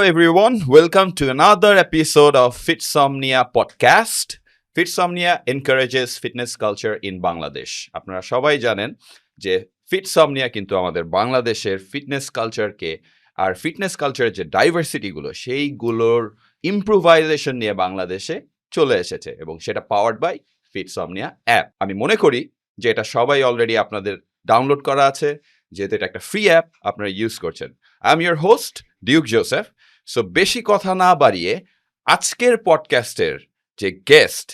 everyone. Welcome to another episode of Fitsomnia Podcast. Fitsomnia encourages fitness culture in Bangladesh. আপনারা সবাই জানেন যে ফিটসমনিয়া কিন্তু আমাদের বাংলাদেশের ফিটনেস কালচারকে আর ফিটনেস কালচারের যে ডাইভার্সিটিগুলো সেইগুলোর ইম্প্রোভাইজেশন নিয়ে বাংলাদেশে চলে এসেছে এবং সেটা পাওয়ার্ড বাই ফিটসমনিয়া অ্যাপ। আমি মনে করি যে এটা সবাই অলরেডি আপনাদের ডাউনলোড করা আছে, যেহেতু এটা একটা ফ্রি অ্যাপ আপনারা ইউজ করছেন। I am your host Duke Joseph. So বেশি কথা না বাড়িয়ে আজকের পডকাস্টের যে গেস্ট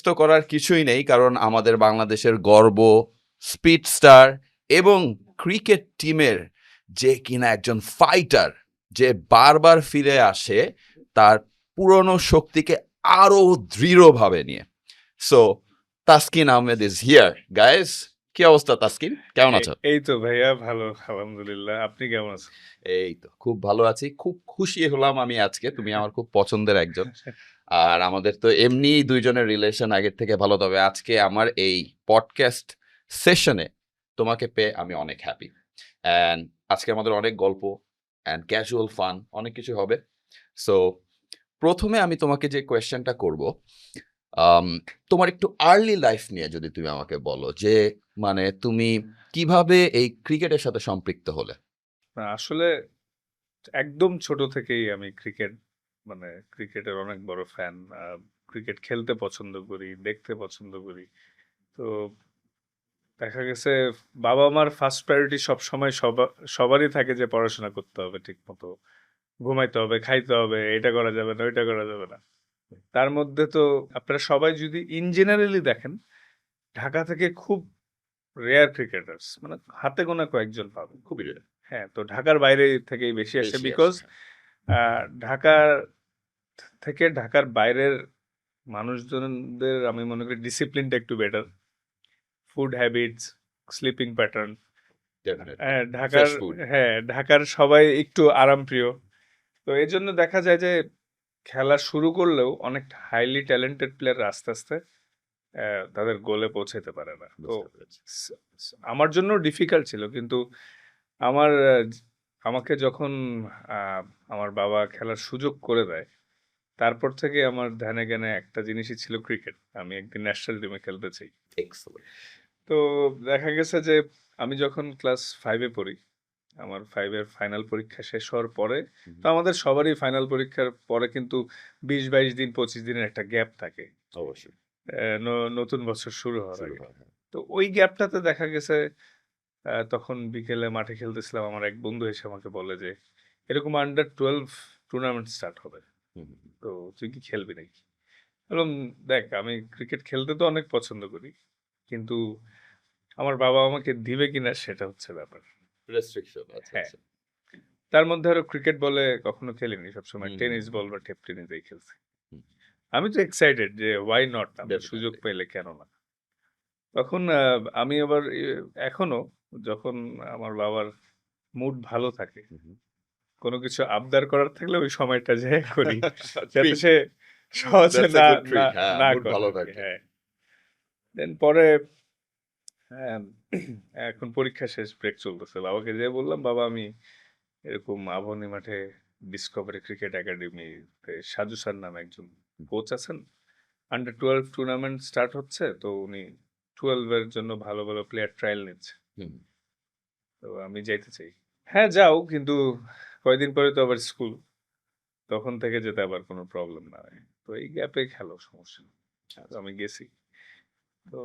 তো করার কিছুই নেই, কারণ আমাদের বাংলাদেশের গর্ব, স্পিড স্টার এবং ক্রিকেট টিমের যে কিনা একজন ফাইটার, যে বারবার ফিরে আসে তার পুরনো শক্তিকে আরো দৃঢ়ভাবে নিয়ে। So Taskin Ahmed is here. Guys, কি অবস্থা তাসকিন, কেমন আছো? এই তো ভাইয়া ভালো, আলহামদুলিল্লাহ। আপনি কেমন আছেন? এই তো খুব ভালো আছি, খুব খুশি হলাম আমি আজকে। তুমি আমার খুব পছন্দের একজন, আর আমাদের তো এমনি দুইজনের রিলেশন আগের থেকে ভালো, তবে আজকে আমার এই পডকাস্ট সেশনে তোমাকে পেয়ে আমি অনেক হ্যাপি। অ্যান্ড আজকে আমাদের অনেক গল্প অ্যান্ড ক্যাজুয়াল ফান অনেক কিছু হবে। সো প্রথমে আমি তোমাকে যে কোয়েশ্চেনটা করব, তোমার একটু আর্লি লাইফ নিয়ে যদি তুমি আমাকে বলো, যে মানে তুমি কিভাবে এই ক্রিকেটের সাথে সম্পৃক্ত হলে? আসলে একদম ছোট থেকেই আমি ক্রিকেটের অনেক বড় ফ্যান। ক্রিকেট খেলতে পছন্দ করি, দেখতে পছন্দ করি। তো দেখা গেছে বাবা মার ফার্স্ট প্রায়োরিটি সবসময় সবারই থাকে যে পড়াশোনা করতে হবে, ঠিক মতো ঘুমাইতে হবে, খাইতে হবে, এটা করা যাবে না, ওইটা করা যাবে না। তার মধ্যে তো আপনারা সবাই যদি ইন জেনারেলি দেখেন, ঢাকা থেকে খুব রেয়ার ক্রিকেটার্স, মানে হাতে গোনা কয়েকজন পাবেন, খুবই রেয়ার। হ্যাঁ, তো ঢাকার বাইরে থেকেই বেশি আসে, বেশি বিকজ আসে, হ্যাঁ। ঢাকার বাইরের মানুষজনদের আমি মনে করি ডিসিপ্লিনটা একটু better, food habits, sleeping pattern. Fresh food. ঢাকার সবাই একটু আরামপ্রিয়। তো এই জন্য দেখা যায় যে খেলা শুরু করলেও অনেক হাইলি ট্যালেন্টেড প্লেয়ার আস্তে আস্তে তাদের গোলে পৌঁছাতে পারে না। তো বুঝতে পেরেছি। আমার জন্য ডিফিকাল্ট ছিল, কিন্তু আমাকে যখন আমার বাবা খেলার সুযোগ করে দেয়, তারপর থেকে আমার ধ্যানে জ্ঞানে একটা জিনিসই ছিল ক্রিকেট। আমি একদিন ন্যাশনাল টিমে খেলতে চাই। Excellent. তো দেখা গেছে যে আমি যখন ক্লাস 5-এ পড়ি, আমার 5-এর ফাইনাল পরীক্ষা শেষ হওয়ার পরে, তো আমাদের সবারই ফাইনাল পরীক্ষার পরে কিন্তু 20-22 দিন 25 দিনের একটা গ্যাপ থাকে, অবশ্যই নতুন বছর শুরু হওয়ার শুরু আগে। হয়, হ্যাঁ। তো ওই গ্যাপটাতে দেখা গেছে তখন বিকেলে মাঠে খেলতেছিলাম, আমার এক বন্ধু এসে আমাকে বলে যে এরকম আন্ডার 12 টুর্নামেন্ট স্টার্ট হবে, হুম, হুম, তো তুই কি খেলবি নাকি? বললাম, দেখ, আমি ক্রিকেট খেলতে তো অনেক পছন্দ করি, কিন্তু আমার বাবা আমাকে দিবে কিনা সেটা হচ্ছে ব্যাপার। Restriction, আচ্ছা হ্যাঁ, আচ্ছা। তার মধ্যে আরো ক্রিকেট বলে কখনো খেলিনি, সবসময় হুম, টেনিস বল বা টেপ টেনিসই খেলছি। হুম, আমি তো এক্সাইটেড যে ওয়াই নট, আমি definitely. সুযোগ পেলে কেন না। তখন আমি আবার এখনো যখন আমার বাবার মুড ভালো থাকে, হুম, হুম। কোনো কিছু আবদার করার থাকলে ওই সময়টা যে করি, যাতে Treat. সে সহজে That's a না good না treat. হ্যাঁ, না mood করে ভালো আর কি। থাকে। হ্যাঁ, দেন পরে হ্যাঁ, এখন পরীক্ষা শেষ, ব্রেক চলতেছে, বাবাকে যে বললাম, বাবা আমি এরকম আবাহনী মাঠে ডিসকভারি ক্রিকেট একাডেমিতে সাজু স্যার নামে একজন কোচ আছেন, আন্ডার 12 টুর্নামেন্ট স্টার্ট হচ্ছে, তো উনি 12-এর জন্য ভালো ভালো প্লেয়ার ট্রায়াল নিচ্ছে, হুম, তো আমি যাইতে চাই। হ্যাঁ, যাও, কিন্তু কয়দিন পরে তো আবার স্কুল, তখন থেকে যেতে আবার কোনো প্রবলেম না হয়, তো এই গ্যাপে খেলো, সমস্যা নেই। তো আমি গেছি। তো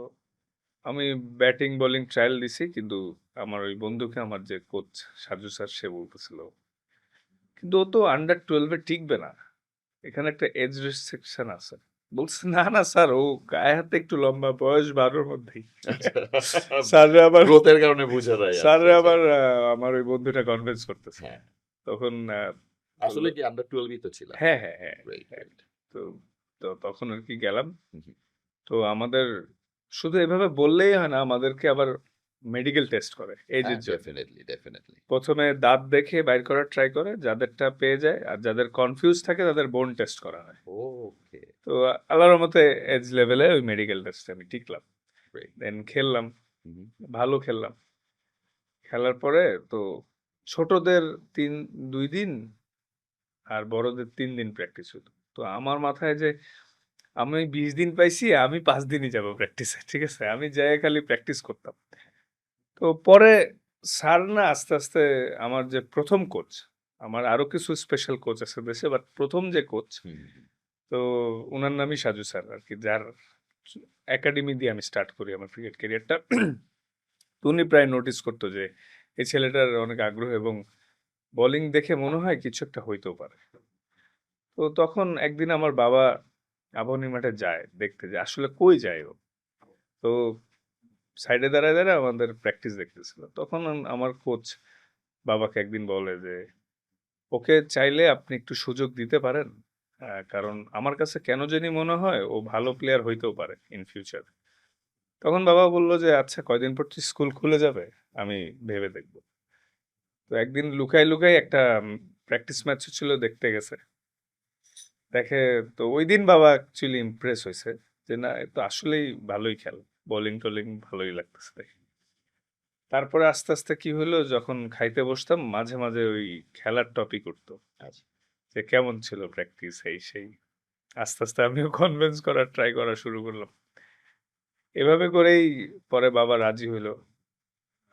আমি ব্যাটিং বোলিং ট্রায়াল দিছি, কিন্তু আমার ওই বন্ধুকে, আমার যে কোচ সাজু স্যার, সে বলতেছিল কিন্তু ও তো আন্ডার 12-এ টিকবে না, এখানে একটা এজ রেস্ট্রিকশন আছে। বলছে, না না স্যার, ও গায়ে হাতে একটু লম্বা, বয়স 12-র মধ্যেই। স্যাররা আবার গ্রোথের কারণে বুঝা যায়। স্যাররা আবার আমার ওই বন্ধুটা কনভিন্স করতেছে। হ্যাঁ, তখন আসলে কি আন্ডার 12ই তো ছিল? হ্যাঁ হ্যাঁ হ্যাঁ Great, হ্যাঁ। great. তো তো তখন আর কি গেলাম। হুম, হুম। তো আমাদের শুধু এভাবে বললেই হয় না, আমাদেরকে আবার মেডিকেল টেস্ট করে হ্যাঁ, এজের জন্য। definitely. প্রথমে দাঁত দেখে বাইর করার ট্রাই করে, যাদেরটা পেয়ে যায়, আর যাদের কনফিউজ থাকে তাদের বোন টেস্ট করা হয়। ওকে, তো আল্লাহর মতে এজ লেভেলে ওই মেডিকেল টেস্টে আমি টিকলাম। গ্রেট। দেন খেললাম, হুম, হুম। ভালো খেললাম। খেলার পরে তো ছোটদের 2 দিন আর বড়দের 3 দিন প্র্যাকটিস হতো। তো আমার মাথায় যে আমি 20 দিন পাইছি, আমি 5 দিনই যাব প্র্যাকটিসে, ঠিক আছে? আমি যেয়ে খালি প্র্যাকটিস করতাম। তো পরে স্যার না আস্তে আস্তে আমার যে প্রথম কোচ, আমার আরো কিছু স্পেশাল কোচ আছে দেশে, বাট প্রথম যে কোচ, তো ওনার নামই সাজু স্যার আর কি, যার একাডেমি দিয়ে আমি স্টার্ট করি আমার ক্রিকেট ক্যারিয়ারটা। তো উনি প্রায় নোটিস করতো যে এই ছেলেটার অনেক আগ্রহ এবং বোলিং দেখে মনে হয় কিছু একটা হইতেও পারে। তো তখন একদিন আমার বাবা আবাহনী মাঠে যায় দেখতে, যে আসলে কই যায় ও। তো সাইডে দাঁড়ায় দাঁড়ায় আমাদের প্র্যাকটিস দেখতেছিল। তখন আমার কোচ বাবাকে একদিন বলে যে ওকে চাইলে আপনি একটু সুযোগ দিতে পারেন, কারণ আমার কাছে কেন জানি মনে হয় ও ভালো প্লেয়ার হইতেও পারে ইন ফিউচার। তখন বাবা বলল যে আচ্ছা কয়দিন পর তুই স্কুল খুলে যাবে, আমি ভেবে দেখব। তো একদিন লুকাই লুকাই একটা প্র্যাকটিস ম্যাচ ছিল, দেখতে গেছে। দেখে তো ওই দিন বাবা অ্যাকচুয়ালি ইমপ্রেস হয়েছে যে না, এ তো আসলেই ভালোই খেলে, বোলিং টোলিং ভালোই লাগতেছে দেখে। তারপরে আস্তে আস্তে কি হলো, যখন খাইতে বসতাম মাঝে মাঝে ওই খেলার টপিক উঠতো, যে কেমন ছিল প্র্যাকটিস, এই সেই। আস্তে আস্তে আমিও কনভিন্স করার ট্রাই করা শুরু করলাম। এভাবে করেই পরে বাবা রাজি হইলো।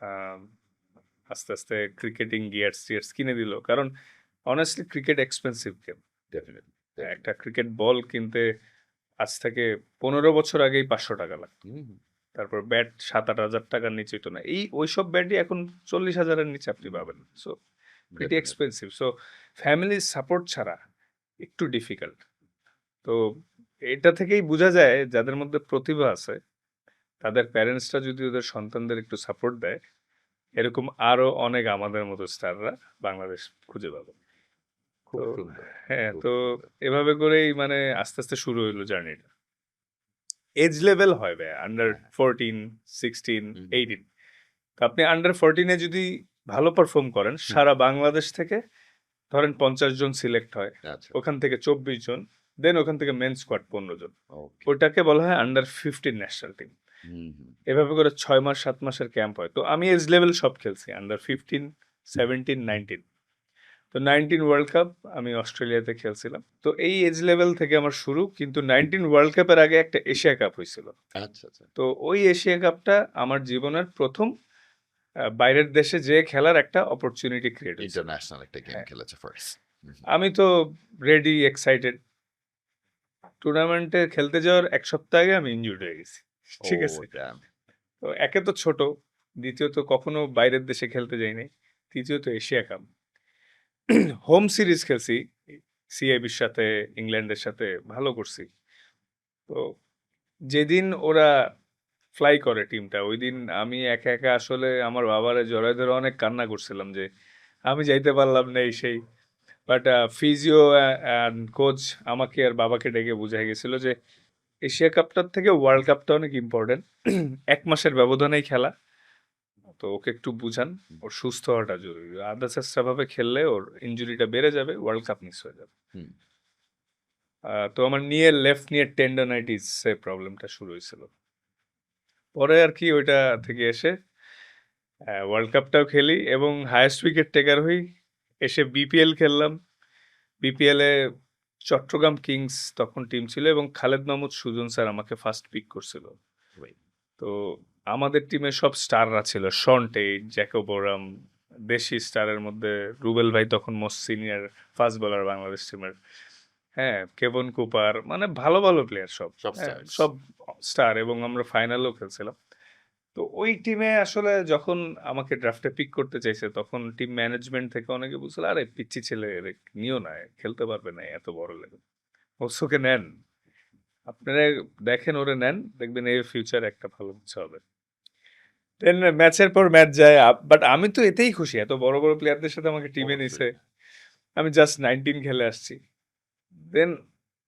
আম, আস্তে আস্তে ক্রিকেটিং গিয়ার্স টিয়ার্স কিনে দিল, কারণ অনেস্টলি ক্রিকেট এক্সপেন্সিভ গেম। একটা ক্রিকেট বল কিনতে আজ থেকে 15 বছর আগেই 500 টাকা লাগতো। তারপর ব্যাট 7-8 হাজার টাকার নিচে হতো না, এই ওইসব ব্যাটই এখন 40,000-এর নিচে আপনি পাবেন। So pretty expensive. সো ফ্যামিলির সাপোর্ট ছাড়া একটু ডিফিকাল্ট। তো এটা থেকেই বোঝা যায় যাদের মধ্যে প্রতিভা আছে, তাদের প্যারেন্টসরা যদি ওদের সন্তানদের একটু সাপোর্ট দেয়, এরকম আরো অনেক আমাদের মতো স্টাররা বাংলাদেশ খুঁজে পাবে। খুব তো সুন্দর। হ্যাঁ, খুব তো সুন্দর। এভাবে করেই মানে আস্তে আস্তে শুরু হইলো জার্নিটা। এজ লেভেল হয় ভাই, আন্ডার 14, 16, হুম। 18। তো আপনি আন্ডার 14-এ যদি ভালো পারফর্ম করেন, সারা বাংলাদেশ থেকে ধরেন 50 জন সিলেক্ট হয়, আচ্ছা। ওখান থেকে 24 জন, দেন ওখান থেকে মেন স্কোয়াড 15 জন। ওকে। ওটাকে বলা হয় আন্ডার 15 ন্যাশনাল টিম। এভাবে করে 6 মাস 7 মাসের ক্যাম্প হয়। তো আমি এজ লেভেল সব খেলছি, আন্ডার 15, 17, 19। তো 19 ওয়ার্ল্ড কাপ আমি অস্ট্রেলিয়াতে খেলছিলাম। তো এই এজ লেভেল থেকে আমার শুরু, কিন্তু 19 ওয়ার্ল্ড কাপের আগে একটা এশিয়া কাপ হয়েছিল। আচ্ছা আচ্ছা। তো ওই এশিয়া কাপটা আমার জীবনের প্রথম বাইরের দেশে যেয়ে খেলার একটা অপরচুনিটি ক্রিয়েট হয়েছে। ইন্টারন্যাশনাল একটা গেম হ্যাঁ। খেলেছে ফার্স্ট। আমি তো রেডি, এক্সাইটেড। টুর্নামেন্টে খেলতে যাওয়ার 1 সপ্তাহ আগে আমি ইনজুর্ড হয়ে গেছি, ঠিক আছে? তো একে তো ছোট, দ্বিতীয়ত কখনো বাইরের দেশে খেলতে যাই নাই, তৃতীয়ত এশিয়া কাপ। হোম সিরিজ খেলছি সিএবির সাথে, ইংল্যান্ডের সাথে, ভালো করছি। তো যেদিন ওরা ফ্লাই করে টিমটা, ওই দিন আমি একা একা আসলে আমার বাবারে জড়ায় ধরে অনেক কান্না করছিলাম যে আমি যাইতে পারলাম না, এই সেই। বাট ফিজিও অ্যান্ড কোচ আমাকে আর বাবাকে ডেকে বুঝাই গেছিল যে এশিয়া কাপটার থেকে ওয়ার্ল্ড কাপটা অনেক ইম্পর্টেন্ট। 1 মাসের ব্যবধানেই খেলা, তো ওকে একটু বুঝান, ওর সুস্থ হওয়াটা জরুরি। আধা চেষ্টা ভাবে খেললে ওর ইনজুরিটা বেড়ে যাবে, ওয়ার্ল্ড কাপ মিস হয়ে যাবে। তো আমার লেফট নিয়ে টেন্ডনাইটিস প্রবলেমটা শুরু হয়েছিল। পরে আর কি ওইটা থেকে এসে ওয়ার্ল্ড কাপটাও খেলি এবং হায়েস্ট উইকেট টেকার হই। এসে বিপিএল খেললাম। বিপিএল এ চট্টগ্রাম কিংস তখন টিম ছিল এবং খালেদ মাহমুদ সুজন স্যার আমাকে ফার্স্ট পিক করছিল। তো আমাদের টিমে সব স্টাররা ছিল, শন টেইট, জ্যাকব ওরাম, দেশি স্টারের মধ্যে রুবেল ভাই তখন most senior fast bowler Bangladesh টিমের। হ্যাঁ, কেভন কুপার, মানে ভালো ভালো প্লেয়ার সব, সব হ্যাঁ, stars। সব স্টার, এবং আমরা ফাইনালও খেলছিলাম। তো ওই টিমে আসলে যখন আমাকে ড্রাফটে পিক করতে চাইছে, তখন টিম ম্যানেজমেন্ট থেকে অনেকে বলছিল আরে পিচ্ছি ছেলে, এর নিও না, খেলতে পারবে না এত বড় লেভেল, ওকে নেন, আপনারা দেখেন ওরে নেন, দেখবেন এই ফিউচার একটা ভালো কিছু হবে। দেন ম্যাচের পর ম্যাচ যায়, বাট আমি তো এতেই খুশি, এত বড় বড় প্লেয়ারদের সাথে আমাকে টিমে নিছে, আমি জাস্ট 19 খেলে আসছি। দেন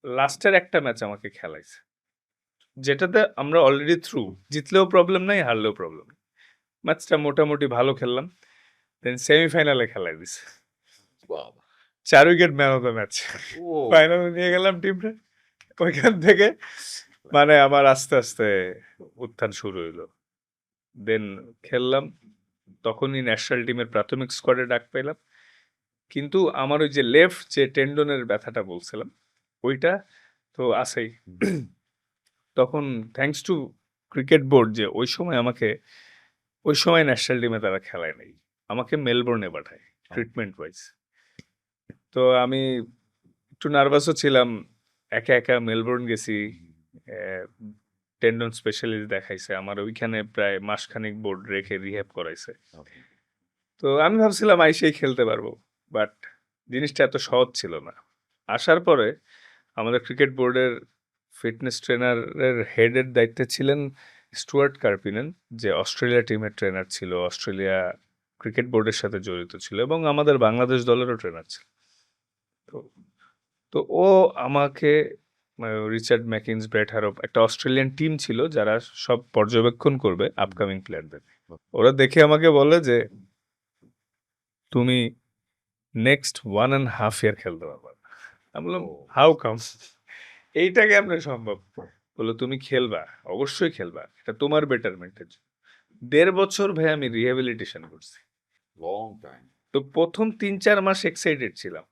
লাস্টের একটা ম্যাচ আমাকে খেলাইছে, যেটাতে আমরা অলরেডি থ্রু, জিতলেও প্রবলেম নাই, হারলেও প্রবলেম নেই। ম্যাচটা মোটামুটি ভালো খেললাম। দেন সেমিফাইনালে খেলাই দিছে, 4 wicket man of the match, ফাইনালে নিয়ে গেলাম টিমটা। ওইখান থেকে মানে আমার আস্তে আস্তে উত্থান শুরু হইলো। দেন খেললাম, তখনই ন্যাশনাল টিমের প্রাথমিক স্কোয়াডে ডাক পেলাম। কিন্তু আমার ওই যে লেফট যে টেন্ডনের ব্যথাটা বলছিলাম ওইটা তো আছেই। তখন থ্যাঙ্কস টু ক্রিকেট বোর্ড যে ওই সময় ন্যাশনাল টিমে তারা খেলায় নাই, আমাকে মেলবোর্নে পাঠায় ট্রিটমেন্ট ওয়াইজ। তো আমি একটু নার্ভাসও ছিলাম, একা একা মেলবোর্ন গেছি, টেন্ডন স্পেশালিস্ট দেখাইছে, আমার ওইখানে প্রায় মাসখানেক বোর্ড রেখে রিহ্যাব করাইছে। তো আমি ভাবছিলাম আইসেই খেলতে পারবো, বাট জিনিসটা এত সহজ ছিল না। আসার পরে আমাদের ক্রিকেট বোর্ডের ফিটনেস ট্রেনারের হেডের দায়িত্বে ছিলেন স্টুয়ার্ট কার্পিনেন, যে অস্ট্রেলিয়া টিমের ট্রেনার ছিল, অস্ট্রেলিয়া ক্রিকেট বোর্ডের সাথে জড়িত ছিল এবং আমাদের বাংলাদেশ দলেরও ট্রেনার ছিল। তো তো ও আমাকে রিচার্ড ম্যাকিন্স, ব্রেট হারপ, একটা অস্ট্রেলিয়ান টিম ছিল যারা সব পর্যবেক্ষণ করবে আপকামিং প্লেয়ারদের। ওরা দেখে আমাকে বলে যে তুমি নেক্সট 1.5 ইয়ার খেলতে পারবা। আমি বললাম হাউ কাম, এইটা কেমনে সম্ভব? বললো তুমি খেলবা, অবশ্যই খেলবা, এটা তোমার বেটারমেন্টের জন্য। 1.5 বছর ভাই আমি রিহ্যাবিলিটেশন করছি। তো প্রথম 3-4 মাস এক্সাইটেড ছিলাম,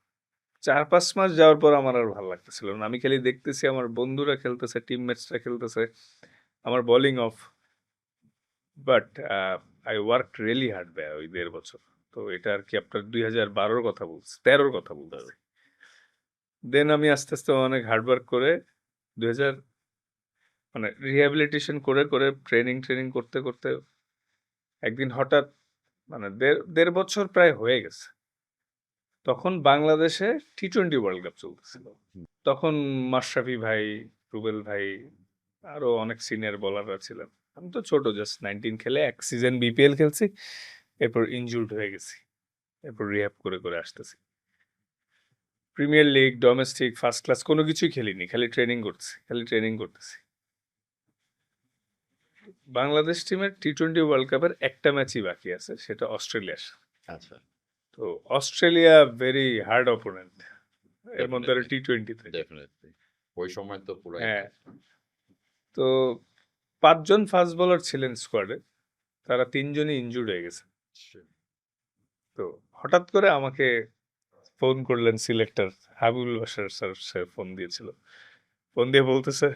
4-5 মাস যাওয়ার পর আমার আর ভালো লাগতেছিল না। আমি খালি দেখতেছি আমার বন্ধুরা খেলতেছে, টিমমেটসরা খেলতেছে, আমার bowling of, but I work really hard ভাই ওই 1.5 বছর। তো এটা আর কি আপনার 2012-র কথা বলছি, 13-র কথা বলতেছি। দেন আমি আস্তে আস্তে অনেক হার্ডওয়ার্ক করে 2000 মানে রিহ্যাবিলিটেশন করে করে ট্রেনিং করতে করতে একদিন হঠাৎ মানে 1.5 বছর প্রায় হয়ে গেছে, তখন বাংলাদেশে টি-20 ওয়ার্ল্ড কাপ চলতেছিল। তখন মাশরাফি ভাই, রুবেল ভাই, আরো অনেক সিনিয়র বোলাররা ছিলেন। আমি তো ছোট, জাস্ট 19 খেলে 1 সিজন বিপিএল খেলছি, এরপর ইনজুর্ড হয়ে গেছি, এরপর রিহ্যাব করে করে আসতেছি। Premier league, domestic, first class কোনো কিছুই খেলিনি, খালি ট্রেনিং করতেছি। বাংলাদেশ টিমের টি-20 ওয়ার্ল্ড কাপের একটা ম্যাচই বাকি আছে, সেটা অস্ট্রেলিয়ার সাথে। আচ্ছা, তো অস্ট্রেলিয়া ভেরি হার্ড অপোনেন্ট, এর মধ্যে টি-20-তে ডেফিনেটলি ওই সময় তো পুরো। হ্যাঁ, তো 5 জন ফাস্ট বোলার ছিলেন স্কোয়াডে, তারা 3 জনই ইনজুর্ড হয়ে গেছে। তো হঠাৎ করে আমাকে ফোন করলেন সিলেক্টর হাবিবুল বাশার স্যার, সে ফোন দিয়েছিল, ফোন দিয়ে বলতেছে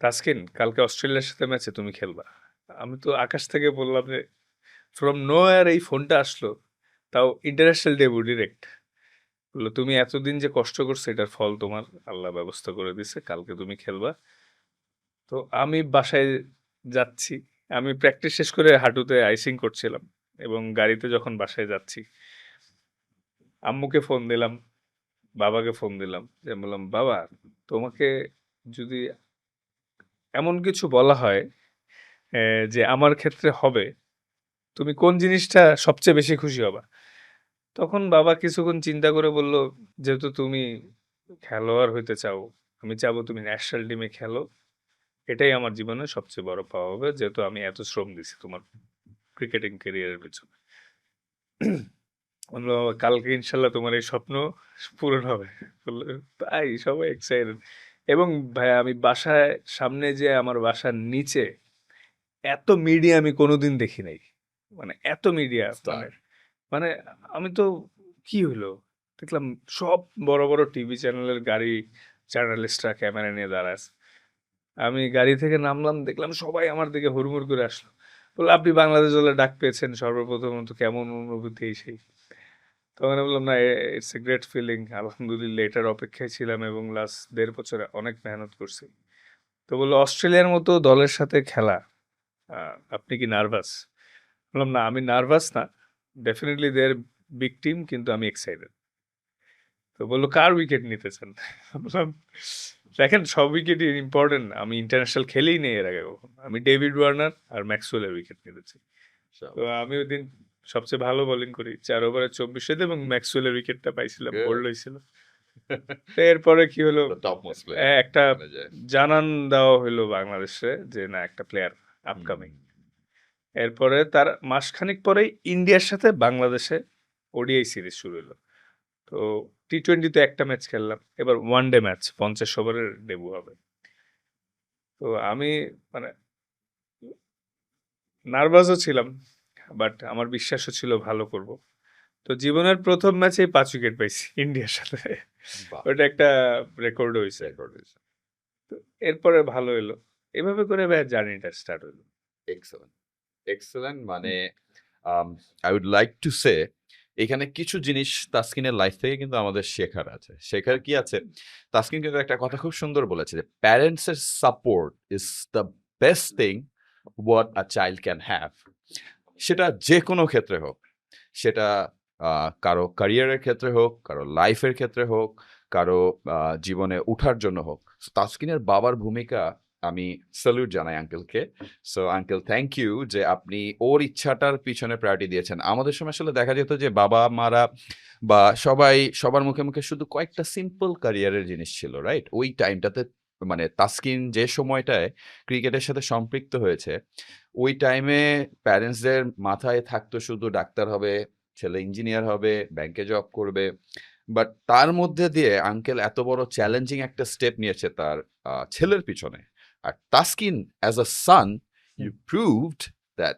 তাসকিন কালকে অস্ট্রেলিয়ার সাথে ম্যাচে তুমি খেলবা। আমি তো আকাশ থেকে বললাম যে ফ্রম নোয়ার এই ফোনটা আসলো, তাও ইন্টারন্যাশনাল ডেবু ডিরেক্ট, বললো তুমি এতদিন যে কষ্ট করছো এটার ফল তোমার আল্লাহ ব্যবস্থা করে দিছে, কালকে তুমি খেলবা। তো আমি বাসায় যাচ্ছি, আমি প্র্যাকটিস শেষ করে হাঁটুতে আইসিং করছিলাম এবং গাড়িতে যখন বাসায় যাচ্ছি আম্মুকে ফোন দিলাম, বাবাকে ফোন দিলাম, যে বললাম বাবা তোমাকে যদি এমন কিছু বলা হয় যে আমার ক্ষেত্রে হবে, তুমি কোন জিনিসটা সবচেয়ে বেশি খুশি হবা? তখন বাবা কিছুক্ষণ চিন্তা করে বলল, যেহেতু তুমি খেলোয়াড় হইতে চাও, আমি চাবো তুমি ন্যাশনাল টিমে খেলো, এটাই আমার জীবনের সবচেয়ে বড় পাওয়া হবে, যেহেতু আমি এত শ্রম দিছি তোমার ক্রিকেটিং ক্যারিয়ারের পেছনে। বললো বাবা কালকে ইনশাল্লাহ তোমার এই স্বপ্ন পূরণ হবে। বললো তাই, সবাই এক্সাইটেড। এবং ভাই আমি বাসায় সামনে যে আমার বাসার নিচে এত মিডিয়া আমি কোনোদিন দেখি নাই, মানে এত মিডিয়া, মানে আমি তো কি হইলো দেখলাম সব বড় বড় টিভি চ্যানেলের গাড়ি, জার্নালিস্টরা ক্যামেরা নিয়ে দাঁড়ায় আছে। আমি গাড়ি থেকে নামলাম, দেখলাম সবাই আমার দিকে হুড়মুড় করে আসলো, বললো আপনি বাংলাদেশ দলে ডাক পেয়েছেন সর্বপ্রথমত, কেমন অনুভূতি এই সেই। তখন আমি বললাম না, ইটস এ গ্রেট ফিলিং, আলহামদুলিল্লাহ, এটার অপেক্ষায় ছিলাম এবং লাস্ট 1.5 বছরে অনেক মেহনত করছি। তো বললো অস্ট্রেলিয়ার মতো দলের সাথে খেলা, আপনি কি নার্ভাস? বললাম না আমি নার্ভাস না, ডেফিনেটলি দেয়ার বিগ টিম, কিন্তু আমি এক্সাইটেড। তো বললো কার উইকেট নিতে চান? বললাম দেখেন সব উইকেটই ইম্পর্টেন্ট, আমি ইন্টারন্যাশনাল খেলেই নেই এর আগে কখনো, আমি ডেভিড ওয়ার্নার আর ম্যাক্সওয়েলের উইকেট নিতেছি। তো আমি ওই দিন সবচেয়ে ভালো বোলিং করি, 4 ওভারে 24 রানে, এবং ম্যাক্সওয়েলের উইকেটটা পাইছিলাম, বোল্ড হয়েছিল। এরপরে কি হলো, একটা জানান দেওয়া হলো বাংলাদেশে যে না একটা প্লেয়ার আপকামিং। এরপরে তার মাসখানেক পরেই ইন্ডিয়ার সাথে বাংলাদেশে ওডিআই সিরিজ শুরু হলো। তো টি-20 একটা ম্যাচ খেললাম, এবার ওয়ান ডে ম্যাচ 50 ওভারের ডেবু হবে। তো আমি মানে নার্ভাসও ছিলাম, বাট আমার বিশ্বাসও ছিল ভালো করব। তো জীবনের প্রথম ম্যাচেই 5 উইকেট পাইছি ইন্ডিয়ার সাথে। বাহ, ওটা একটা রেকর্ড হইছে। record হয়েছে। তো এরপরে ভালো হইলো। এভাবে করে ভাইয়া জার্নিটা স্টার্ট হইলো। Excellent, excellent. মানে I would like to say এখানে কিছু জিনিস তাসকিনের লাইফ থেকে কিন্তু আমাদের শেখার আছে। শেখার কি আছে? তাসকিন কিন্তু একটা কথা খুব সুন্দর বলেছে যে প্যারেন্টস এর support is the best thing what a child can have. সেটা যে কোনো ক্ষেত্রে হোক, সেটা কারো ক্যারিয়ারের ক্ষেত্রে হোক, কারো লাইফের ক্ষেত্রে হোক, কারো জীবনে উঠার জন্য হোক। So, তাসকিনের বাবার ভূমিকা আমি স্যালুট জানাই আঙ্কেলকে। সো আঙ্কেল, থ্যাংক ইউ যে আপনি ওর ইচ্ছাটার পিছনে প্রায়োরিটি দিয়েছেন। আমাদের সময় আসলে দেখা যেত যে বাবা মারা বা সবাই সবার মুখে মুখে শুধু কয়েকটা সিম্পল ক্যারিয়ারের জিনিস ছিল, রাইট? ওই টাইমটাতে মানে তাসকিন যে সময়টায় ক্রিকেটের সাথে সম্পৃক্ত হয়েছে, ওই টাইমে প্যারেন্টসদের মাথায় থাকতো শুধু ডাক্তার হবে, ছেলে ইঞ্জিনিয়ার হবে, ব্যাংকে জব করবে। বাট তার মধ্যে দিয়ে আঙ্কেল এত বড় চ্যালেঞ্জিং একটা স্টেপ নিয়েছে তার ছেলের পিছনে। আর Taskin as a son, you proved that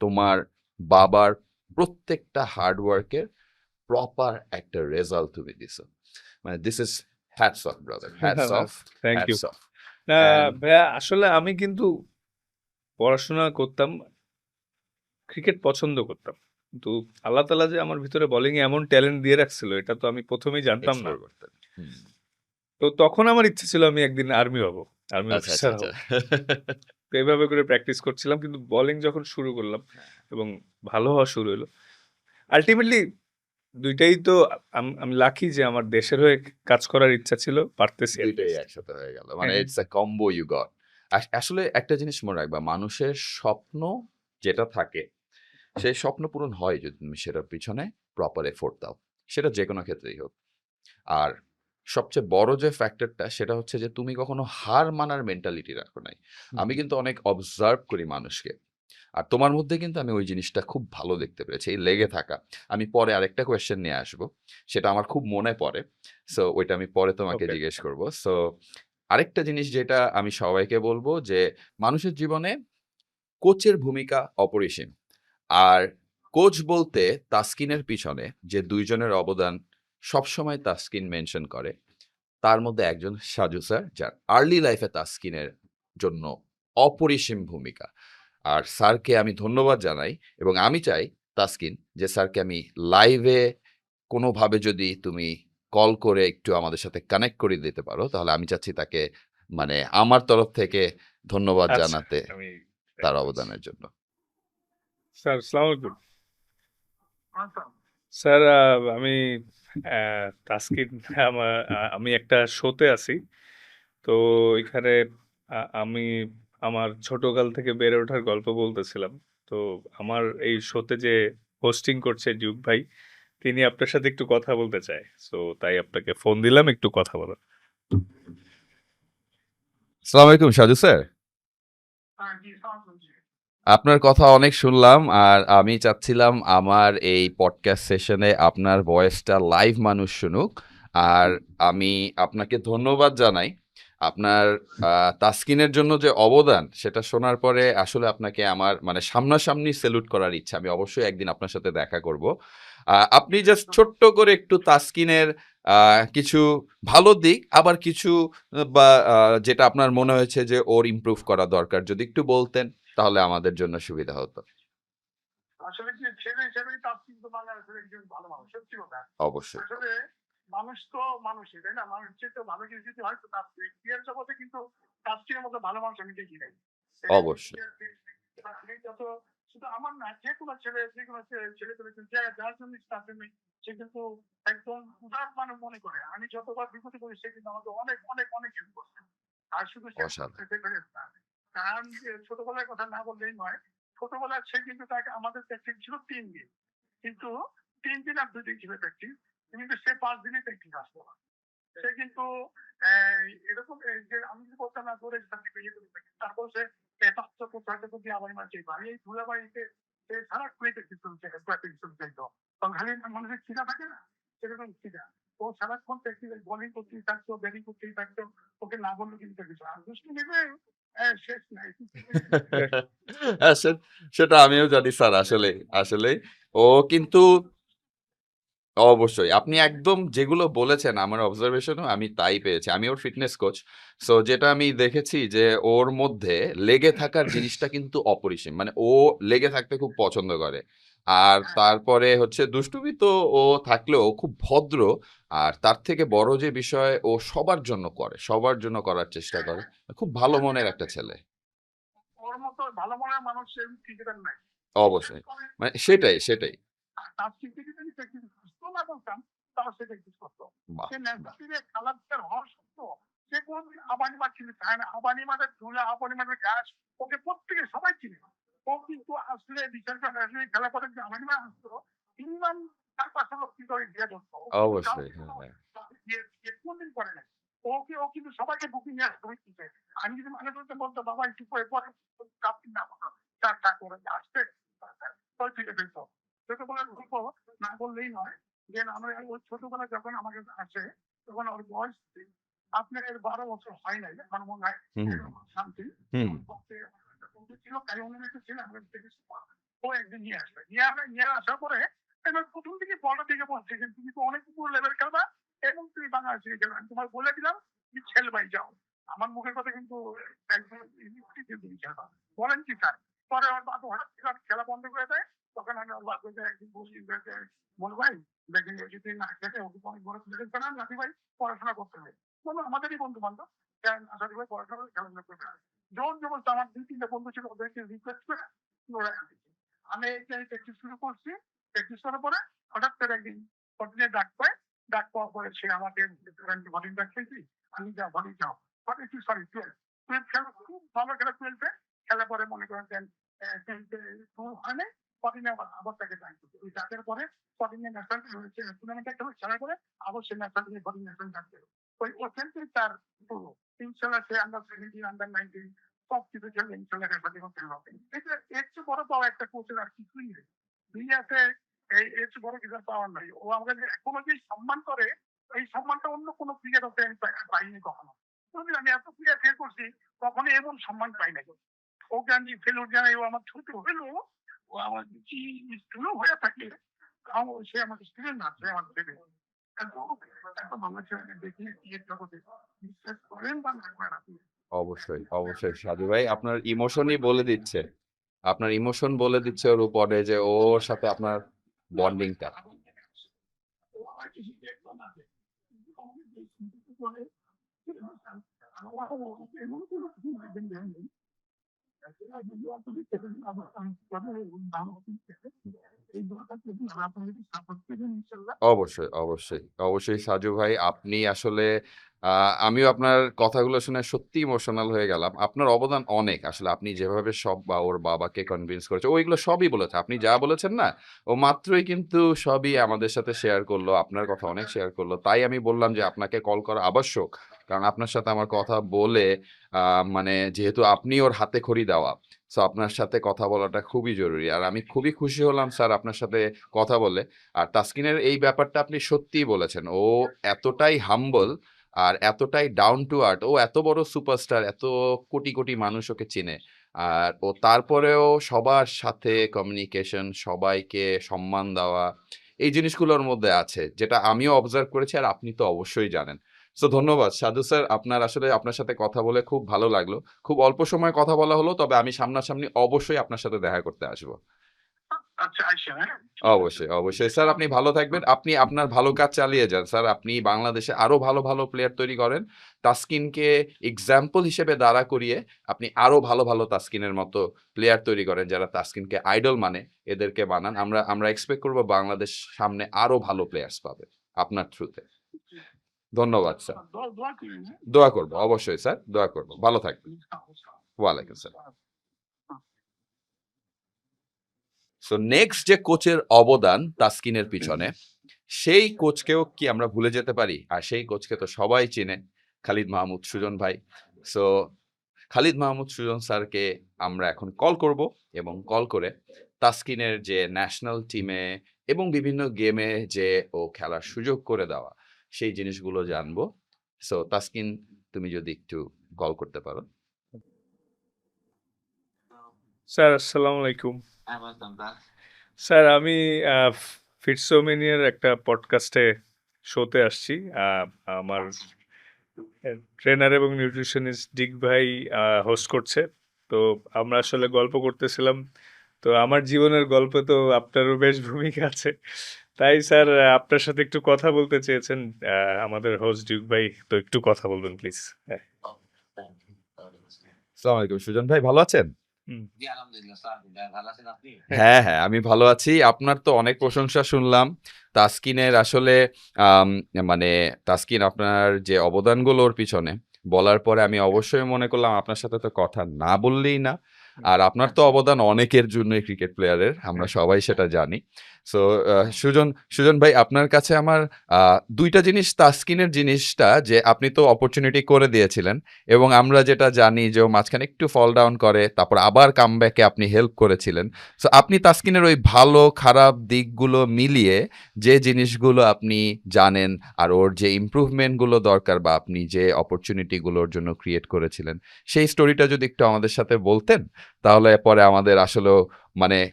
তোমার বাবার প্রত্যেকটা হার্ড ওয়ার্কের প্রপার একটা রেজাল্ট তুমি দিছো। মানে this is hats off brother, hats off, thank you. Hats off. না And- ভাইয়া, আসলে আমি কিন্তু পড়াশোনা করতাম, ক্রিকেট পছন্দ করতাম। কিন্তু আল্লাহ তাআলা যে আমার ভিতরে বোলিং এ এমন ট্যালেন্ট দিয়ে রাখছিল, এটা তো আমি প্রথমেই জানতাম না। Explore করতেন। হুম। তো তখন আমার ইচ্ছে ছিল আমি একদিন আর্মি হব, আর্মি আচ্ছা, আচ্ছা, অফিসার আচ্ছা। হব। তো এইভাবে করে প্র্যাকটিস করছিলাম, কিন্তু বোলিং যখন শুরু করলাম এবং ভালো হওয়া শুরু হলো, আলটিমেটলি দুইটাই তো আমি লাকি যে আমার দেশের হয়ে কাজ করার ইচ্ছা ছিল, পারতেছি at দুইটাই least। একসাথে হয়ে গেল। মানে হ্যাঁ। It's a combo you got. আসলে একটা জিনিস মনে রাখবা, মানুষের স্বপ্ন যেটা থাকে, সেই স্বপ্ন পূরণ হয় যদি তুমি সেটার পিছনে প্রপার এফোর্ট দাও। সেটা যেকোনো ক্ষেত্রেই হোক। আর সবচেয়ে বড় যে ফ্যাক্টরটা সেটা হচ্ছে যে তুমি কখনো হার মানার মেন্টালিটি রাখো নাই। আমি কিন্তু অনেক অবজার্ভ করি মানুষকে। আর তোমার মধ্যে কিন্তু আমি ওই জিনিসটা খুব ভালো দেখতে পেরেছি, এই লেগে থাকা। আমি পরে আরেকটা কোয়েশ্চেন নিয়ে আসবো। সেটা আমার খুব মনে পড়ে। সো ওইটা আমি পরে তোমাকে ওকে। জিজ্ঞেস করব। সো আরেকটা জিনিস যেটা আমি সবাইকে বলব যে মানুষের জীবনে কোচের ভূমিকা অপরিসীম। আর কোচ বলতে তাসকিনের পিছনে যে ২ জনের অবদান সবসময় তাসকিন মেনশন করে, তার মধ্যে একজন সাজু স্যার, যার আর্লি লাইফে তাসকিনের জন্য অপরিসীম ভূমিকা। আর স্যারকে আমি ধন্যবাদ জানাই এবং আমি চাই তাসকিন যে স্যারকে আমি লাইভে কোনোভাবে যদি তুমি কল করে একটু আমাদের সাথে কানেক্ট করে দিতে পারো, তাহলে আমি চাচ্ছি তাকে মানে আমার তরফ থেকে ধন্যবাদ আচ্ছা, জানাতে আমি তার অবদানের জন্য। স্যার, আসসালামু আলাইকুম। স্যার, আমি তাসকিন, আমি একটা শোতে আছি। তো এখানে আমি আমার ছোটকাল থেকে বেড়ে ওঠার গল্প বলতেছিলাম। তো আমার এই শোতে যে হোস্টিং করছে ডিউক ভাই, তিনি আপনার সাথে একটু কথা বলতে চায়। সো তাই আপনাকে ফোন দিলাম একটু কথা বলার। আসসালামু আলাইকুম সাজু স্যার। আপনার কথা অনেক শুনলাম আর আমি চাচ্ছিলাম আমার এই পডকাস্ট সেশনে আপনার ভয়েসটা লাইভ মানুষ শুনুক। আর আমি আপনাকে ধন্যবাদ জানাই। আপনার তাসকিনের জন্য যে অবদান সেটা শোনার পরে আসলে আপনাকে আমার মানে সামনাসামনি সেলুট করার ইচ্ছা। আমি অবশ্যই একদিন আপনার সাথে দেখা করব। আপনি জাস্ট ছোট্ট করে একটু তাসকিনের কিছু ভালো দিক আবার কিছু বা যেটা আপনার মনে হয়েছে যে ওর ইমপ্রুভ করা দরকার যদি একটু বলতেন তাহলে আমাদের জন্য সুবিধা হতো। আসলে কি ছেলে হিসেবেই তার কিন্তু বাংলাদেশের একজন ভালো মানুষ, সত্যি কথা। অবশ্যই। আসলে মানুষ তো মানুষই, তাই না? মানুষ চেয়ে ভালো কিছু যদি হয়তো তার ক্রিয়ার জগতে কিন্তু তার মতো ভালো মানুষ আমি দেখি নাই। অবশ্যই। যত শুধু আমার না, যে কোনো ছেলে যার জন্য তার জন্য সে কিন্তু একদম উদার মানব মনে করে। আমি যতবার বিপদে করি সে কিন্তু আমাকে অনেক অনেক অনেক হেল্প করছে। আর শুধু সে না, কারণ ছোটবেলার কথা না বললেই নয়। ছোটবেলায় সে কিন্তু তাকে আমাদের প্র্যাকটিস ছিল ৩ দিন, কিন্তু ৩ দিন আর ২ দিন ছিল প্র্যাকটিস, কিন্তু সে ৫ দিনই প্র্যাকটিস আসতো না। সে কিন্তু এরকম যে আমি যদি বলতাম না ধরে তারপর সে ৫০০ কোটি আবার মারছে এই ধুলাবাড়িতে সে সারা প্র্যাকটিস চাইতো। তখন খালি মানুষের খিদা থাকে না, সেরকম খিদা। ও সারাক্ষণ প্র্যাকটিস বোলিং করতেই থাকতো, ব্যাটিং করতেই থাকতো, ওকে না বললে কিন্তু কিছু আর দুষ্টু নেবে শেষ নাই। হ্যাঁ, সেটা আমিও জানি স্যার। আসলে আসলে ও কিন্তু অবশ্যই আপনি একদম যেগুলো বলেছেন আমার অবজারভেশনও আমি তাই পেয়েছি। আমি ওর ফিটনেস কোচ। সো যেটা আমি দেখেছি যে ওর মধ্যে লেগে থাকার জিনিসটা কিন্তু অপরিসীম। মানে ও লেগে থাকতে খুব পছন্দ করে। আর তারপরে হচ্ছে দুষ্টুমি তো ও থাকলেও খুব ভদ্র। আর তার থেকে বড় যে বিষয় ও সবার জন্য করে। সবার জন্য করার চেষ্টা করে। খুব ভালো মনের একটা ছেলে। ওর মতো ভালো মনের মানুষ ক্রিকেটার নাই। অবশ্যই। মানে সেটাই। তার স্বীকৃতি যদি প্র্যাকটিস করতো না বলতাম, তাও সে প্র্যাকটিস করতো। বাহ! সে ন্যাশনাল খেলার হওয়া সত্ত্বেও সে কোনদিন আবানি মাঠ চিনতে চায় না। আবানি মাঠের ধুলা, আবানি মাঠের ঘাস, ওকে প্রত্যেকে সবাই চিনে। ও কিন্তু আসলে বিচার করে ন্যাশনাল খেলা করে যে আবানি মাঠ আসতো, ইংল্যান্ড তার পাশে লক্ষ্মী করে দিয়ে ধরতো। ও কিন্তু অবশ্যই। কাউকে হ্যাঁ। কোনদিন করে নাই। ও কিন্তু সবাইকে বুকিং নিয়ে আসতো মিটিংয়ে। আমি যদি মনে করতে বলতো বাবা একটু পরে কাপ কিনা চারটা করে আসতে ওই ফিরে ফেলতো। ছোটবেলার গল্প না বললেই নয় যে আমরা ওই ছোটবেলায় যখন আমাকে আসে তখন ওর বয়স আপনার 12 বছর হয় নাই আমার মনে হয় হুম, শান্তি হুম। ছিল তাই অনুমতি ছিল আমাদের থেকে ও একদিন নিয়ে আসার পরে এবার প্রথম থেকে বলটা থেকে বলছে যে তুমি তো অনেক উপর লেভেল খেলবা এবং তুমি বাংলাদেশে খেলবা আমি তোমার বলে দিলাম তুমি খেলবাই যাও আমার মুখের কথা কিন্তু একদম তুমি খেলবা বলেন কি স্যার পরে ওর বাবা হঠাৎ করে খেলা বন্ধ করে দেয় তখন আমি ওর বাবাকে একদিন বসি বল ভাই দেখেন যদি না খেলে ওকে অনেক বড় প্লেয়ার বানান নাকি ভাই পড়াশোনা করতে হবে বললো আমাদেরই বন্ধু বান্ধব আশা করি পড়াশোনা করে খেলাধুলা করবে জোর জবরদস্ত আমার 2-3টা বন্ধু ছিল ওদেরকে রিকোয়েস্ট করে ওরা আমি প্র্যাকটিস শুরু করছি প্র্যাকটিস করার পরে হঠাৎ করে একদিন কন্টিনিউ ডাক পাওয়ার পরে সে আমাকে ভলিং ডাক খেলছি আমি যাও ভলিং যাও সরি 12 খেলা খুব ভালো খেলা 12 খেলার পরে মনে করেন হয় নাই কদিনে আবার তাকে ডাক ওই ডাকের পরে কদিনে ন্যাশনাল টুর্নামেন্টে খেলার পরে আবার সে ন্যাশনাল ভলিং ন্যাশনাল ডাকছে ওই ওখান থেকে তার পুরো ইনশাল্লাহ সে আন্ডার 17 আন্ডার 19 সব কিছু খেলবে ইনশাল্লাহ এটা এর চেয়ে বড় পাওয়া একটা কোচের আর কিছুই নেই দুনিয়াতে এর চেয়ে বড় কিছু পাওয়ার নাই ও আমাকে এখনো যে সম্মান করে এই সম্মানটা অন্য কোনো ক্রিকেটারতে আমি পাইনি কখনো আমি এত প্লেয়ার ফেল করছি কখনো এমন সম্মান পাই নাই ওকে আমি ফেলুর জানাই ও আমার ছোট হলেও ও আমার কি স্টুডেন্ট হয়ে থাকে সে আমাকে স্টুডেন্ট না সে আমার ভেবে এত ভালো ছেলে দেখি ক্রিকেট জগতে বিশ্বাস করেন বা না করেন আপনি অবশ্যই সাধু ভাই আপনার ইমোশনই বলে দিচ্ছে। আপনার ইমোশন বলে দিচ্ছে ওর উপরে যে ওর সাথে আপনার বন্ডিংটা। অবশ্যই সাজু ভাই আপনি আসলে আমিও আপনার কথাগুলো শুনে সত্যি ইমোশনাল হয়ে গেলাম। আপনার অবদান অনেক। আসলে আপনি যেভাবে সব বা ওর বাবাকে কনভিন্স করেছে, ও এগুলো সবই বলেছে। আপনি যা বলেছেন না? ও মাত্রই কিন্তু সবই আমাদের সাথে শেয়ার করলো। আপনার কথা অনেক শেয়ার করলো। তাই আমি বললাম যে আপনাকে কল করা আবশ্যক। কারণ আপনার সাথে আমার কথা বলে আ মানে যেহেতু আপনি ওর হাতে খড়ি দেওয়া। সো আপনার সাথে কথা বলাটা খুবই জরুরি। আর আমি খুবই খুশি হলাম স্যার আপনার সাথে কথা বলে। আর তাসকিনের এই ব্যাপারটা আপনি সত্যিই বলেছেন। ও এতটাই হাম্বল আর এতটাই ডাউন টু আর্থ। ও এত বড় সুপারস্টার, এত কোটি মানুষ ওকে চিনে। আর ও তারপরেও সবার সাথে কমিউনিকেশন, সবাইকে সম্মান দেওয়া, এই জিনিসগুলোর মধ্যে আছে। যেটা আমিও অবজার্ভ করেছি আর আপনি তো অবশ্যই জানেন। সো ধন্যবাদ। সাধু স্যার আপনার আসলে আপনার সাথে কথা বলে খুব ভালো লাগলো। খুব অল্প সময়ে কথা বলা হলো। তবে আমি সামনাসামনি অবশ্যই আপনার সাথে দেখা করতে আসবো। আচ্ছা আইসা হ্যাঁ অবশ্যই। স্যার আপনি ভালো থাকবেন। আপনি আপনার ভালো কাজ চালিয়ে যান। স্যার আপনি বাংলাদেশে আরো ভালো প্লেয়ার তৈরি করেন। তাসকিনকে এক্সাম্পল হিসেবে দাঁড়া করিয়ে আপনি আরো ভালো তাসকিনের মতো প্লেয়ার তৈরি করেন যারা তাসকিনকে আইডল মানে এদেরকে বানান। আমরা এক্সপেক্ট করব বাংলাদেশ সামনে আরো ভালো প্লেয়ার্স পাবে আপনার থ্রুতে। ধন্যবাদ স্যার। দোয়া করি হ্যাঁ দোয়া করব। অবশ্যই স্যার, দোয়া করব। ভালো থাকবেন। ওয়ালাইকুম আসসালাম। সো নেক্সট যে কোচের অবদান তাসকিনের পিছনে, সেই কোচকেও কি আমরা ভুলে যেতে পারি? আর সেই কোচকে তো সবাই চেনে, খালিদ মাহমুদ সুজন ভাই। সো খালিদ মাহমুদ সুজন স্যারকে আমরা এখন কল করব এবং কল করে তাসকিনের যে ন্যাশনাল টিমে এবং বিভিন্ন গেমে যে ও খেলার সুযোগ করে দেওয়া, সেই জিনিসগুলো জানবো। সো তাসকিন তুমি যদি একটু কল করতে পারো। স্যার আসসালামু আলাইকুম স্যার আমি ফিটসোমেনিয়ার একটা পডকাস্টে শোতে আসছি। আমার ট্রেনার এবং নিউট্রিশনিস্ট ডিক ভাই হোস্ট করছে। তো আমরা আসলে গল্প করতেছিলাম। তো আমার জীবনের গল্পে তো আপনারও বেশ ভূমিকা আছে, তাই স্যার আপনার সাথে একটু কথা বলতে চেয়েছেন আমাদের হোস্ট ডিক ভাই। তো একটু কথা বলবেন প্লিজ। হ্যাঁ। আসসালামু আলাইকুম সুজন ভাই, ভালো আছেন? হুম। হ্যাঁ হ্যাঁ, আমি ভালো আছি। আপনার তো অনেক প্রশংসা শুনলাম তাসকিনের। আসলে আম, মানে তাসকিন আপনার যে অবদানগুলোর পিছনে বলার পরে আমি অবশ্যই মনে করলাম আপনার সাথে তো কথা না বললেই না। আর আপনার তো অবদান অনেকের জন্যই ক্রিকেট প্লেয়ারের, আমরা সবাই সেটা জানি। সো সুজন সুজন ভাই, আপনার কাছে আমার দুইটা জিনিস, তাসকিনের জিনিসটা যে আপনি তো অপরচুনিটি করে দিয়েছিলেন, এবং আমরা যেটা জানি যে ও মাঝখানে একটু ফল ডাউন করে তারপর আবার কামব্যাকে আপনি হেল্প করেছিলেন। সো আপনি তাসকিনের ওই ভালো খারাপ দিকগুলো মিলিয়ে যে জিনিসগুলো আপনি জানেন, আর ওর যে ইমপ্রুভমেন্টগুলো দরকার বা আপনি যে অপরচুনিটিগুলোর জন্য ক্রিয়েট করেছিলেন, সেই স্টোরিটা যদি একটু আমাদের সাথে বলতেন, তাহলে পরে আমাদের আসলেও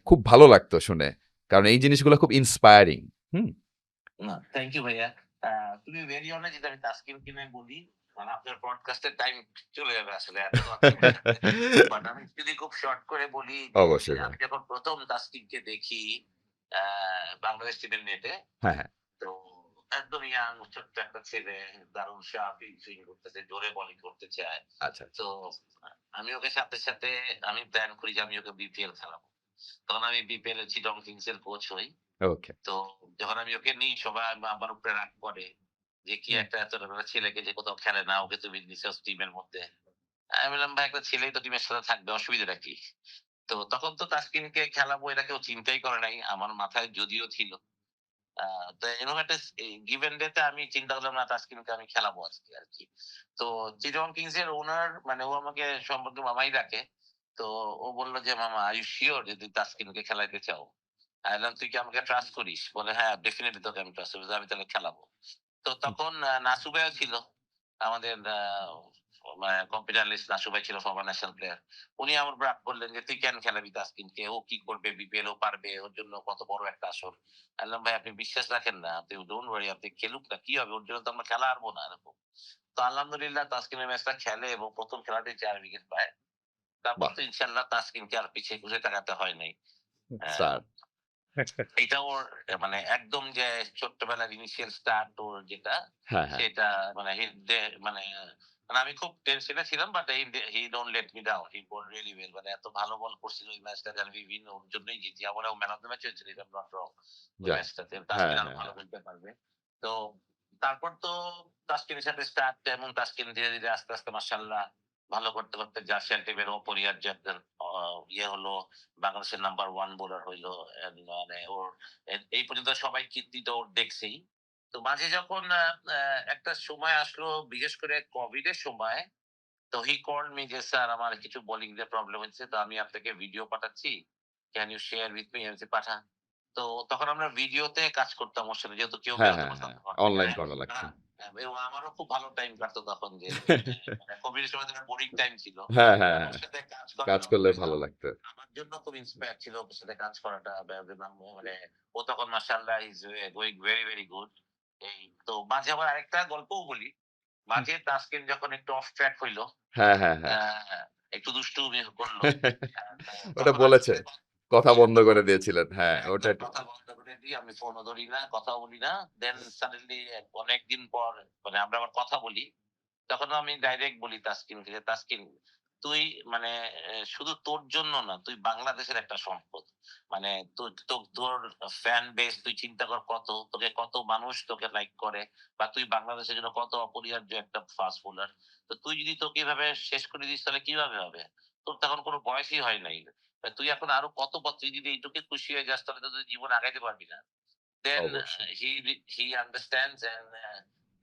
খুব ভালো লাগতো শুনে, কারণ এই জিনিসগুলো খুব ইন্সপায়ারিং। হুম। না, থ্যাংক ইউ ভাইয়া। তুমি ভেরি অনেস্ট, যেটা আমি তাসকিন কিনে বলি, মানে আপনার পডকাস্টের টাইম চলে যাবে আসলে এত কথা বলতে। বাট আমি যদি খুব শর্ট করে বলি যে অবশ্যই ভাই। আমি যখন প্রথম তাসকিনকে দেখি বাংলাদেশ টিমের নেটে, হ্যাঁ হ্যাঁ। তো একদম ইয়াং ছোট্ট একটা ছেলে, দারুণ শার্পিং সুইং করতেছে, জোরে বোলিং করতে চায়। আচ্ছা। তো আমি ওকে সাথে সাথে আমি প্ল্যান করি যে আমি ওকে বিপিএল খেলাবো। তখন আমি বিপিএল এর চিটং কিংস এর কোচ হই। ওকে। তো যখন আমি ওকে নিই, সবাই আমার উপরে রাগ করে যে কি একটা এত একটা ছেলেকে যে কোথাও খেলে না, ওকে তুমি নিছস টিমের মধ্যে। আমি বললাম, ভাই একটা ছেলেই তো টিমের সাথে থাকবে, অসুবিধাটা কি? তো তখন তো তাসকিনকে খেলাবো এটা কেউ চিন্তাই করে নাই, আমার মাথায় যদিও ছিল। তো এরকম একটা গিভেন ডে তে আমি চিন্তা করলাম না, তাসকিনকে আমি খেলাবো আজকে আর কি। তো চিটগং কিংস এর ওনার, মানে ও আমাকে সম্পর্কে মামাই ডাকে। তো ও বললো যে, মামা আর ইউ শিওর যে তুই তাসকিনকে খেলাইতে চাও? আমি বললাম, তুই কি আমাকে ট্রাস্ট করিস? বলে, হ্যাঁ ডেফিনেটলি তোকে আমি ট্রাস্ট করি, আমি তাহলে খেলাবো। তো তখন নাসু ভাইও ছিল আমাদের, মানে কম্পিউটার লিস্ট। নাসু ভাই ছিল ফরমার ন্যাশনাল প্লেয়ার। উনি আমার ব্রাক করলেন যে তুই কেন খেলাবি তাসকিনকে, ও কি করবে, বিপিএল ও পারবে, ওর জন্য কত বড় একটা আসর। আমি বললাম, ভাই আপনি বিশ্বাস রাখেন না, আপনি ডোন্ট ওয়ারি, আপনি খেলুক না, কি হবে, ওর জন্য তো আমরা খেলা হারবো না এরকম। তো আলহামদুলিল্লাহ তাসকিনের ম্যাচটা খেলে এবং প্রথম খেলাতেই 4 উইকেট পায়। তারপর বাহ। তো ইনশাআল্লাহ তাসকিনকে আর পিছিয়ে ঘুরে তাকাতে হয় নাই। আহ, স্যার। এটা ওর মানে একদম যে ছোট্টবেলার ইনিশিয়াল স্টার্ট ওর যেটা, হ্যাঁ হ্যাঁ। সেটা মানে মানে মানে আমি খুব টেনশনে ছিলাম, but he don't let me down, he ball really well. মানে এত ভালো বল করছিল ওই ম্যাচটাতে, আমি বিভিন্ন ওর জন্যই জিতি, আমরা ম্যান অফ দ্য ম্যাচ হয়েছিল, if I am not wrong ওই যাক। ম্যাচটাতে। হ্যাঁ তাসকিন আরো হ্যাঁ ভালো হ্যাঁ। খেলতে পারবে। তো তারপর তো তাসকিনের সাথে স্টার্ট, এবং তাসকিন ধীরে ধীরে আস্তে আস্তে মাশাআল্লাহ ভালো করতে করতে জার্সিয়ান টিমের অপরিহার্য একজন ইয়ে হলো, বাংলাদেশের নাম্বার 1 বোলার হইলো। মানে ওর এই পর্যন্ত সবাই কীর্তি তো ওর দেখছেই। তো মাঝে যখন একটা সময় আসলো, বিশেষ করে কোভিড এর সময়, তো হি কল্ড মি যে, স্যার আমার কিছু বোলিং এর প্রবলেম হচ্ছে, তো আমি আপনাকে ভিডিও পাঠাচ্ছি, can you share with me? আমি বলছি, পাঠা। তো তখন আমরা ভিডিওতে কাজ করতাম ওর সাথে, যেহেতু কেউ হ্যাঁ বেরোতে হ্যাঁ পারতাম হ্যাঁ। না ঘর থেকে। অনলাইন করা লাগছে। এবং আমারও খুব ভালো টাইম কাটতো তখন, যে কোভিড এর সময় বোরিং টাইম ছিল। হ্যাঁ হ্যাঁ ওর হ্যাঁ। সাথে কাজ করা কাজ করলে ভালো always লাগতো। আমার জন্য খুব ইন্সপায়ার ছিল ওর সাথে কাজ করাটা। মানে ও তখন মাশাআল্লাহ is going very very good. এই তো মাঝে আবার আরেকটা গল্পও বলি। মাঝে তাসকিন যখন একটু অফ ট্র্যাক হইলো, হ্যাঁ হ্যাঁ হ্যাঁ। একটু দুষ্টুমি করলো, ওটা তখন বলেছে, আসলে কথা বন্ধ একদম করে দিয়েছিলেন। হ্যাঁ ওটা একদম কথা বন্ধ করে দিই, আমি ফোনও ধরি না, কথাও বলি না। দেন সাডেনলি অনেকদিন পর মানে আমরা আবার কথা বলি। তখন আমি ডাইরেক্ট বলি তাসকিনকে যে, তাসকিন তুই মানে শুধু তোর জন্য না, তুই বাংলাদেশের একটা সম্পদ। মানে তোর ফ্যান বেস তুই চিন্তা কর, কত তোকে, কত মানুষ তোকে লাইক করে, বা তুই বাংলাদেশের জন্য কত অপরিহার্য একটা ফাস্ট বোলার। তো তুই যদি তোকে এভাবে শেষ করে দিস, তাহলে কিভাবে হবে? তোর তখন কোনো বয়সই হয় নাই। তা তুই এখন আরো কত তুই যদি এইটুকু খুশি হয়ে যাস, তাহলে তো তুই জীবন আগাইতে পারবি না। দেন অবশ্যই। হি আন্ডারস্ট্যান্ডস এন্ড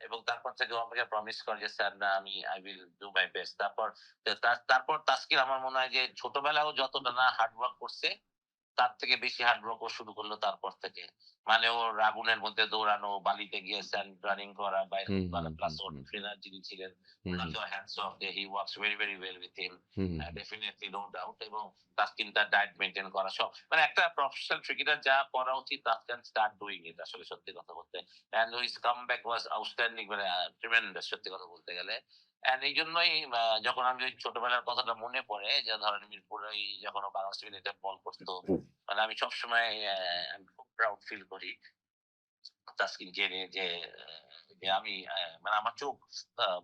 এবং তারপর থেকে ও আমাকে প্রমিস করে যে, স্যার না, আমি I will do my best. তারপর তারপর তাসকিন আমার মনে হয় যে ছোটবেলায়ও যতটা না হার্ড ওয়ার্ক করছে, তার থেকে বেশি হার্ড ওয়ার্ক শুরু করলো তারপর থেকে। মানে ওর আগুনের মধ্যে দৌড়ানো, বালিতে গিয়ে স্যান্ড রানিং করা, বাইরে প্লাস ওর ট্রেনার যিনি ছিলেন ওনাকেও hands off, he works very very well with him, definitely no doubt. এবং তাস্কিন তার ডায়েট মেনটেন করা সব, মানে একটা প্রফেশনাল ক্রিকেটার যা করা উচিত তাস্কিন স্টার্ট ডুইং ইট আসলে, সত্যি কথা বলতে। And his comeback was outstanding, মানে ট্রিমেন্ডাস সত্যি কথা বলতে গেলে। এন্ড এই জন্যই যখন আমি ওই ছোটবেলার কথাটা মনে পড়ে, যে ধরেন মিরপুরে যখন ও বাংলাদেশ মিলিটারি বল করতো, মানে আমি সবসময় খুব প্রাউড ফিল করি তাস্কিনকে নিয়ে, যে আমি মানে আমার চোখ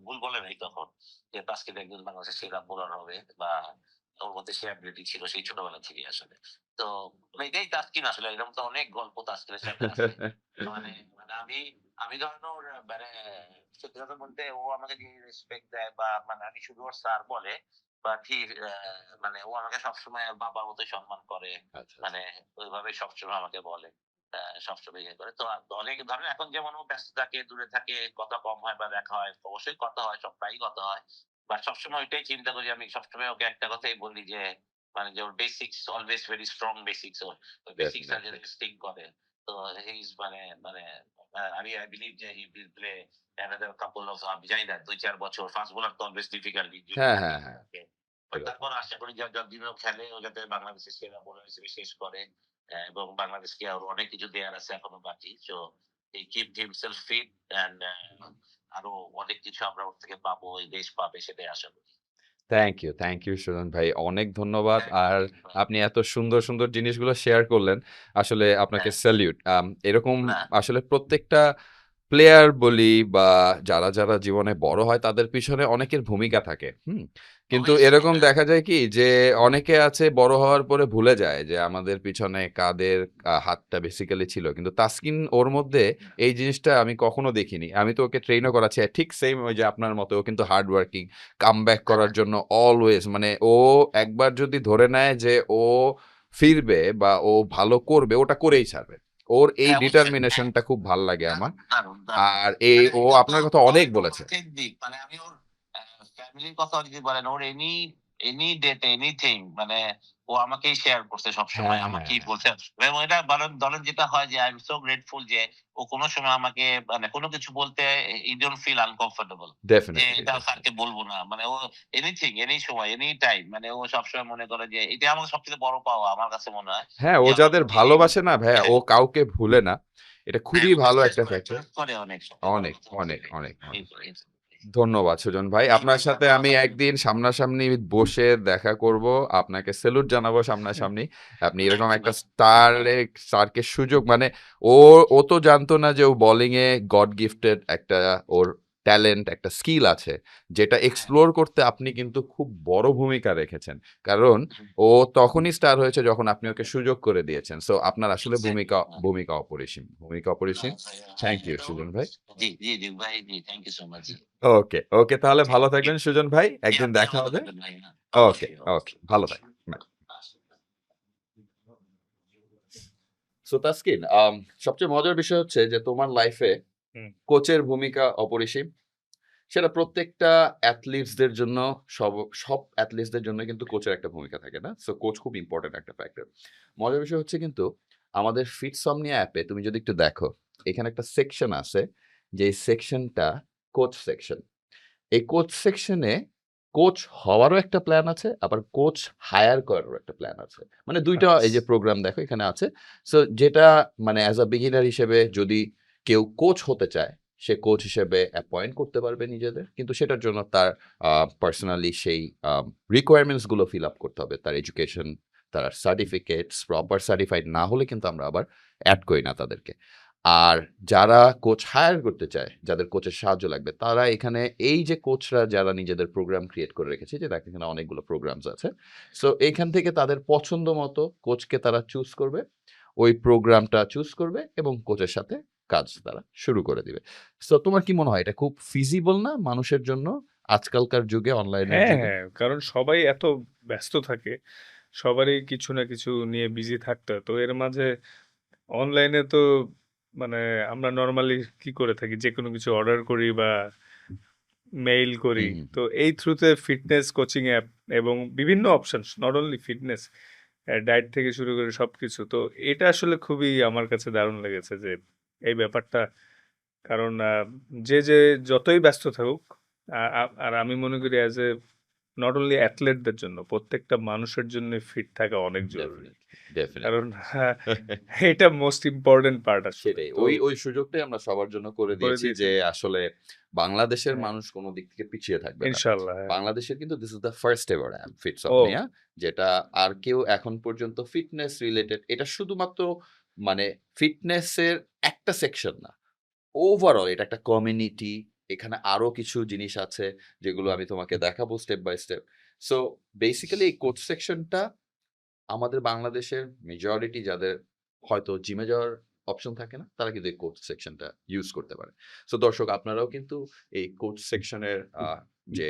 ভুল বলে নাই তখন, যে তাস্কিন একজন বাংলাদেশের সেরা বোলার হবে, বা ওর মধ্যে সে অ্যাবিলিটি ছিল সেই ছোটবেলা থেকে আসলে। তো মানে এটাই তাস্কিন আসলে, এরকম তো অনেক গল্প তাস্কিনের সাথে আছে। মানে মানে আমি ধরেন ওর মানে সত্যি কথা বলতে, ও আমাকে যে রেসপেক্ট দেয়, বা মানে আমি শুধু ওর স্যার বলে, বা ঠিক মানে ও আমাকে সবসময় বাবার মতোই সম্মান করে, মানে ওইভাবে সবসময় আমাকে বলে, সবসময় ইয়ে করে। তো অনেক ধরেন এখন যেমন ও ব্যস্ত থাকে, দূরে থাকে, কথা কম হয় বা দেখা হয়, অবশ্যই কথা হয়, সব প্রায়ই কথা হয়। বাট সবসময় ওইটাই চিন্তা করি, আমি সবসময় ওকে একটা কথাই বলি, যে মানে যে ওর basics always very strong basics, ওর বেসিক্সটা যে স্টিক করে। তো হি ইজ মানে মানে আমি আই বিলিভ যে he will play another couple of, আমি জানি না ২-৪ বছর। ফার্স্ট বোলার তো অলওয়েজ ডিফিকাল্ট, হ্যাঁ, হ্যাঁ, হ্যাঁ। বাট তারপর আশা করি যতদিন ও খেলে, ও যাতে বাংলাদেশের সেরা বোলার হিসেবে শেষ করে, এবং বাংলাদেশকে আরো অনেক কিছু দেওয়ার আছে এখনো বাকি। So he keep himself fit, and আরো অনেক কিছু আমরা ওর থেকে পাবো, এই দেশ পাবে, সেটাই আশা করি। থ্যাংক ইউ সুজন ভাই। অনেক ধন্যবাদ। আর আপনি এত সুন্দর, সুন্দর জিনিসগুলো শেয়ার করলেন। আসলে আপনাকে স্যালিউট। এরকম না। আসলে প্রত্যেকটা প্লেয়ার বলি বা যারা জীবনে বড় হয় তাদের পিছনে অনেকের ভূমিকা থাকে। কিন্তু Obviously, এরকম হ্যাঁ। দেখা যায় কি যে অনেকে আছে বড় হওয়ার পরে ভুলে যায় যে আমাদের পিছনে কাদের হাতটা বেসিক্যালি ছিল। কিন্তু তাসকিন ওর মধ্যে এই জিনিসটা আমি কখনো দেখিনি। আমি তো ওকে ট্রেইনও করাচ্ছি। ঠিক সেম ওই যে আপনার মতো, ও কিন্তু হার্ড ওয়ার্কিং, কামব্যাক করার জন্য অলওয়েজ, মানে ও একবার যদি ধরে নেয় যে ও ফিরবে বা ও ভালো করবে, ওটা করেই ছাড়বে। ওর এই হ্যাঁ, অবশ্যই। ডিটারমিনেশনটা খুব ভাল লাগে আমার। দারুণ, দারুণ। আর ও এটা তো আপনার কথা অনেক বলেছে। পজিটিভ দিক। মানে আমি ওর ফ্যামিলির কথা যদি বলেন, ওর এনি ডেট এনিথিং, মানে ও আমাকেই শেয়ার করছে সবসময়, আমাকেই বলছে। এবং এটা ধরেন যেটা হয়, যে আই এম সো গ্রেটফুল যে ও কোনো সময় আমাকে মানে কোনো কিছু বলতে ই ডোন্ট ফিল আনকমফোর্টেবল, যে ডেফিনিটলি। এটা স্যারকে বলবো না। মানে ও এনিথিং, এনি সময়, এনি টাইম, মানে ও সবসময় মনে করে যে এটা আমার সবচেয়ে বড় পাওয়া আমার কাছে মনে হয়। হ্যাঁ, ও যে যাদের আমাকে ভালোবাসে না ভাইয়া, ও কাউকে ভুলে না। এটা খুবই ভালো একটা ফ্যাক্টর। করে অনেক অনেক, অনেক, অনেক, অনেক। ধন্যবাদ সুজন ভাই। আপনার সাথে আমি একদিন সামনাসামনি বসে দেখা করব। আপনাকে স্যালুট জানাবো সামনাসামনি। আপনি এরকম একটা স্টারকে সুযোগ, মানে ও তো জানতো না যে ও বোলিং এ গড গিফটেড একটা ওর ট্যালেন্ট, একটা স্কিল আছে, যেটা এক্সপ্লোর করতে আপনি কিন্তু খুব বড় ভূমিকা রেখেছেন। কারণ ও তখনই স্টার হয়েছে যখন আপনি ওকে সুযোগ করে দিয়েছেন। সো আপনার আসলে ভূমিকা অপরিসীম। থ্যাংক ইউ সুজন ভাই। জি ভাই, জি থ্যাংক ইউ সো মাচ। ওকে তাহলে ভালো থাকবেন সুজন ভাই। একদিন দেখা হবে। ওকে, ভালো থাকবেন। সো তাসকিন, সবচেয়ে মজার বিষয় হচ্ছে যে তোমার লাইফে কোচের ভূমিকা অপরিসীম। সেটা প্রত্যেকটা অ্যাথলিটসদের জন্য, সব অ্যাথলিটসদের জন্য কিন্তু কোচের একটা ভূমিকা থাকে, না? সো কোচ খুব ইম্পর্টেন্ট একটা ফ্যাক্টর। মজার বিষয় হচ্ছে কিন্তু আমাদের ফিটসমনিয়া অ্যাপে তুমি যদি একটু দেখো, এখানে একটা সেকশন আছে, যে সেকশনটা কোচ সেকশন। এই কোচ সেকশনে কোচ হওয়ারও একটা প্ল্যান আছে, আবার কোচ হায়ার করারও একটা প্ল্যান আছে। মানে দুইটা এই যে প্রোগ্রাম দেখো এখানে আছে। সো যেটা মানে অ্যাজ আ বিগিনার হিসেবে যদি কেউ কোচ হতে চায়, সে কোচ হিসেবে অ্যাপয়েন্ট করতে পারবে নিজেদের, কিন্তু সেটার জন্য তার পার্সোনালি সেই রিকোয়ারমেন্টসগুলো ফিল আপ করতে হবে। তার এডুকেশন, তার সার্টিফিকেটস প্রপার সার্টিফাইড না হলে কিন্তু আমরা আবার অ্যাড করি না তাদেরকে। আর যারা কোচ হায়ার করতে চায়, যাদের কোচের সাহায্য লাগবে, তারা এখানে এই যে কোচরা যারা নিজেদের প্রোগ্রাম ক্রিয়েট করে রেখেছে, যে দেখেন এখানে অনেকগুলো প্রোগ্রামস আছে। সো এইখান থেকে তাদের পছন্দ মতো কোচকে তারা চুজ করবে, ওই প্রোগ্রামটা চুজ করবে এবং কোচের সাথে কাজ তারা শুরু করে দিবে। সো তোমার কি মনে হয় এটা খুব ফিজিবল না মানুষের জন্য আজকালকার যুগে, অনলাইনের হ্যাঁ, যুগে? হ্যাঁ, কারণ সবাই এত ব্যস্ত থাকে, সবারই কিছু না কিছু নিয়ে বিজি থাকতে হয়। তো এর মাঝে অনলাইনে তো মানে আমরা নরমালি কি করে থাকি, যে কোনো কিছু অর্ডার করি বা মেইল করি। তো এই থ্রুতে ফিটনেস কোচিং অ্যাপ এবং বিভিন্ন option, not only fitness, diet থেকে শুরু করে সবকিছু। তো এটা আসলে খুবই আমার কাছে দারুণ লেগেছে যে এই ব্যাপারটা। কারণ যে যতই ব্যস্ত থাকুক, আর আমি মনে করি অ্যাজ এ নট অনলি অ্যাথলেটদের জন্য, প্রত্যেকটা মানুষের জন্য ফিট থাকা অনেক জরুরি। ডেফিনেটলি কারণ এটা মোস্ট ইম্পর্টেন্ট পার্ট আসলে। সেটাই, তো ওই সুযোগটাই আমরা সবার জন্য করে করে দিয়েছি দিয়েছি। যে আসলে বাংলাদেশের হ্যাঁ, মানুষ কোনো দিক থেকে পিছিয়ে থাকবে না। ইনশাল্লাহ। হ্যাঁ। বাংলাদেশের কিন্তু this is the first ever app ও ফিটসমনিয়া, যেটা আর কেউ এখন পর্যন্ত ফিটনেস রিলেটেড, এটা শুধুমাত্র মানে ফিটনেসের একটা সেকশন না, ওভারঅল এটা একটা কমিউনিটি। এখানে আরো কিছু জিনিস আছে যেগুলো আমি তোমাকে দেখাবো step by step. So basically এই কোচ সেকশনটা আমাদের বাংলাদেশের মেজরিটি যাদের হয়তো জিমে যাওয়ার অপশন থাকে না, তারা কিন্তু এই কোচ সেকশনটা ইউজ করতে পারে। সো দর্শক, আপনারাও কিন্তু এই কোচ সেকশনের যে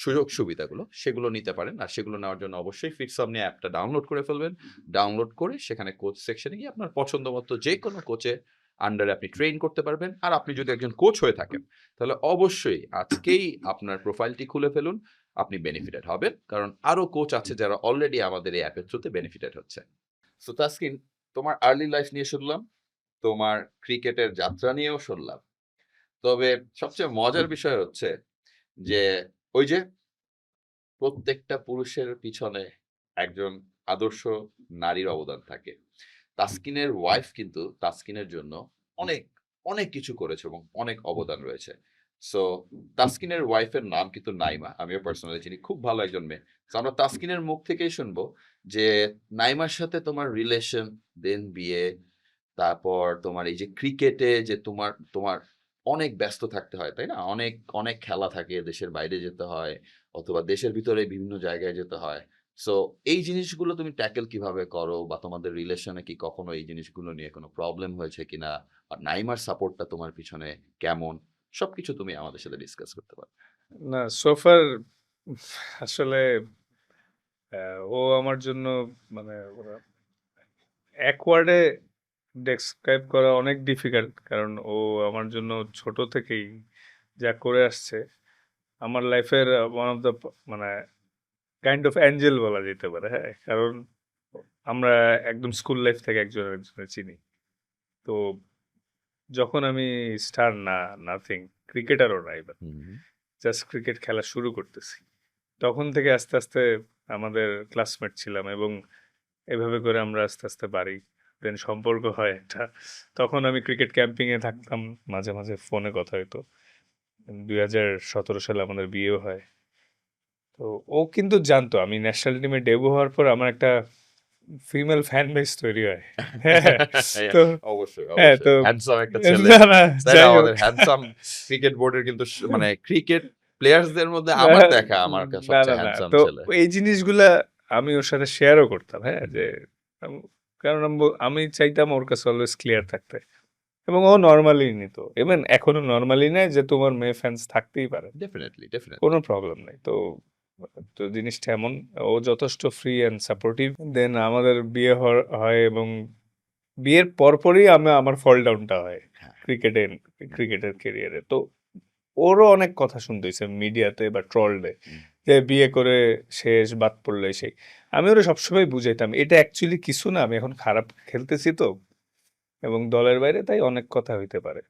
সুযোগ সুবিধাগুলো সেগুলো নিতে পারেন। আর সেগুলো নেওয়ার জন্য অবশ্যই ফিটসমনিয়া অ্যাপটা ডাউনলোড করে ফেলবেন। ডাউনলোড করে সেখানে কোচ সেকশনে গিয়ে আপনার পছন্দ মতো যে কোনো কোচে আন্ডারে আপনি ট্রেন করতে পারবেন। আর আপনি যদি একজন কোচ হয়ে থাকেন, তাহলে অবশ্যই আজকেই আপনার প্রোফাইলটি খুলে ফেলুন। আপনি বেনিফিটেড হবেন, কারণ আরো কোচ আছে যারা অলরেডি আমাদের এই অ্যাপের থ্রুতে বেনিফিটেড হচ্ছে। সো তাসকিন, তোমার আর্লি লাইফ নিয়ে শুনলাম, তোমার ক্রিকেটের যাত্রা নিয়েও শুনলাম, তবে সবচেয়ে মজার বিষয় হচ্ছে যে ওই যে প্রত্যেকটা পুরুষের পিছনে একজন আদর্শ নারীর অবদান থাকে। তাসকিনের ওয়াইফ কিন্তু তাসকিনের জন্য অনেক অনেক কিছু করেছে এবং অনেক অবদান রয়েছে। সো তাসকিনের ওয়াইফের নাম কিন্তু নাইমা, আমিও পার্সোনালি চিনি, খুব ভালো একজন মেয়ে। So, আমরা তাসকিনের মুখ থেকেই শুনবো যে নাইমার সাথে তোমার রিলেশন, দেন বিয়ে, তারপর তোমার এই যে ক্রিকেটে যে তোমার তোমার অনেক ব্যস্ত থাকতে হয়, তাই না? অনেক অনেক খেলা থাকে, দেশের বাইরে যেতে হয় অথবা দেশের ভিতরে বিভিন্ন জায়গায় যেতে হয়। সো এই জিনিসগুলো তুমি ট্যাকেল কিভাবে করো, বা তোমাদের রিলেশনে কি কখনো এই জিনিসগুলো নিয়ে কোনো প্রবলেম হয়েছে কিনা, আর নাইমার সাপোর্টটা তোমার পিছনে কেমন, সবকিছু তুমি আমাদের সাথে ডিসকাস করতে পারো। না, সোফার আসলে ও আমার জন্য মানে এক ওয়ার্ডে ডেসক্রাইব করা অনেক ডিফিকাল্ট। কারণ ও আমার জন্য ছোট থেকেই যা করে আসছে, আমার লাইফের ওয়ান অফ দ্য মানে কাইন্ড অফ অ্যাঞ্জেল বলা যেতে পারে। হ্যাঁ, কারণ আমরা একদম স্কুল লাইফ থেকে একজন একজনের চিনি। তো যখন আমি স্টার না, নাথিং, ক্রিকেটারও নাই, জাস্ট ক্রিকেট খেলা শুরু করতেছি, তখন থেকে আস্তে আস্তে আমাদের ক্লাসমেট ছিলাম এবং এভাবে করে আমরা আস্তে আস্তে বাড়ি, দেন সম্পর্ক হয় একটা। তখন আমি ক্রিকেট ক্যাম্পিংয়ে থাকতাম, মাঝে মাঝে ফোনে কথা হতো। 2017 সালে আমাদের বিয়েও হয়। তো ও কিন্তু জানতো আমি ন্যাশনাল টিমে ডেবু হওয়ার পর আমার একটা ফিমেল ফ্যান বেস তৈরি হয়। হ্যাঁ, তো অবশ্যই হ্যাঁ, তো হ্যান্ডসাম একটা ছেলে, না না, তাই না? যাই হোক। আমাদের হ্যান্ডসাম ক্রিকেট বোর্ডের কিন্তু মানে ক্রিকেট প্লেয়ার্সদের মধ্যে আমার দেখা আমার না সবচেয়ে না না, হ্যান্ডসাম তো ছেলে। এই জিনিসগুলা আমি ওর সাথে শেয়ারও করতাম। হ্যাঁ, যে কারণ আমি চাইতাম ওর কাছে অলওয়েজ ক্লিয়ার থাকতে, এবং ও নর্মালি নিত, ইভেন এখনো নর্মালি নেয় যে তোমার মেয়ে ফ্যান্স থাকতেই পারে, ডেফিনেটলি ডেফিনেটলি কোনো প্রবলেম নেই। তো তো জিনিসটা এমন, ও যথেষ্ট ফ্রি অ্যান্ড সাপোর্টিভ। দেন আমাদের বিয়ে হয় এবং বিয়ের পরপরই আমার ফল ডাউনটা হয় ক্রিকেটের ক্যারিয়ারে। তো ওরও অনেক কথা শুনতে হয়েছে মিডিয়াতে বা ট্রলডে, যে বিয়ে করে শেষ, বাদ পড়লে সেই। আমি ওরা সবসময় বুঝাইতাম এটা অ্যাকচুয়ালি কিছু না, আমি এখন খারাপ খেলতেছি তো, এবং দলের বাইরে, তাই অনেক কথা হইতে পারে।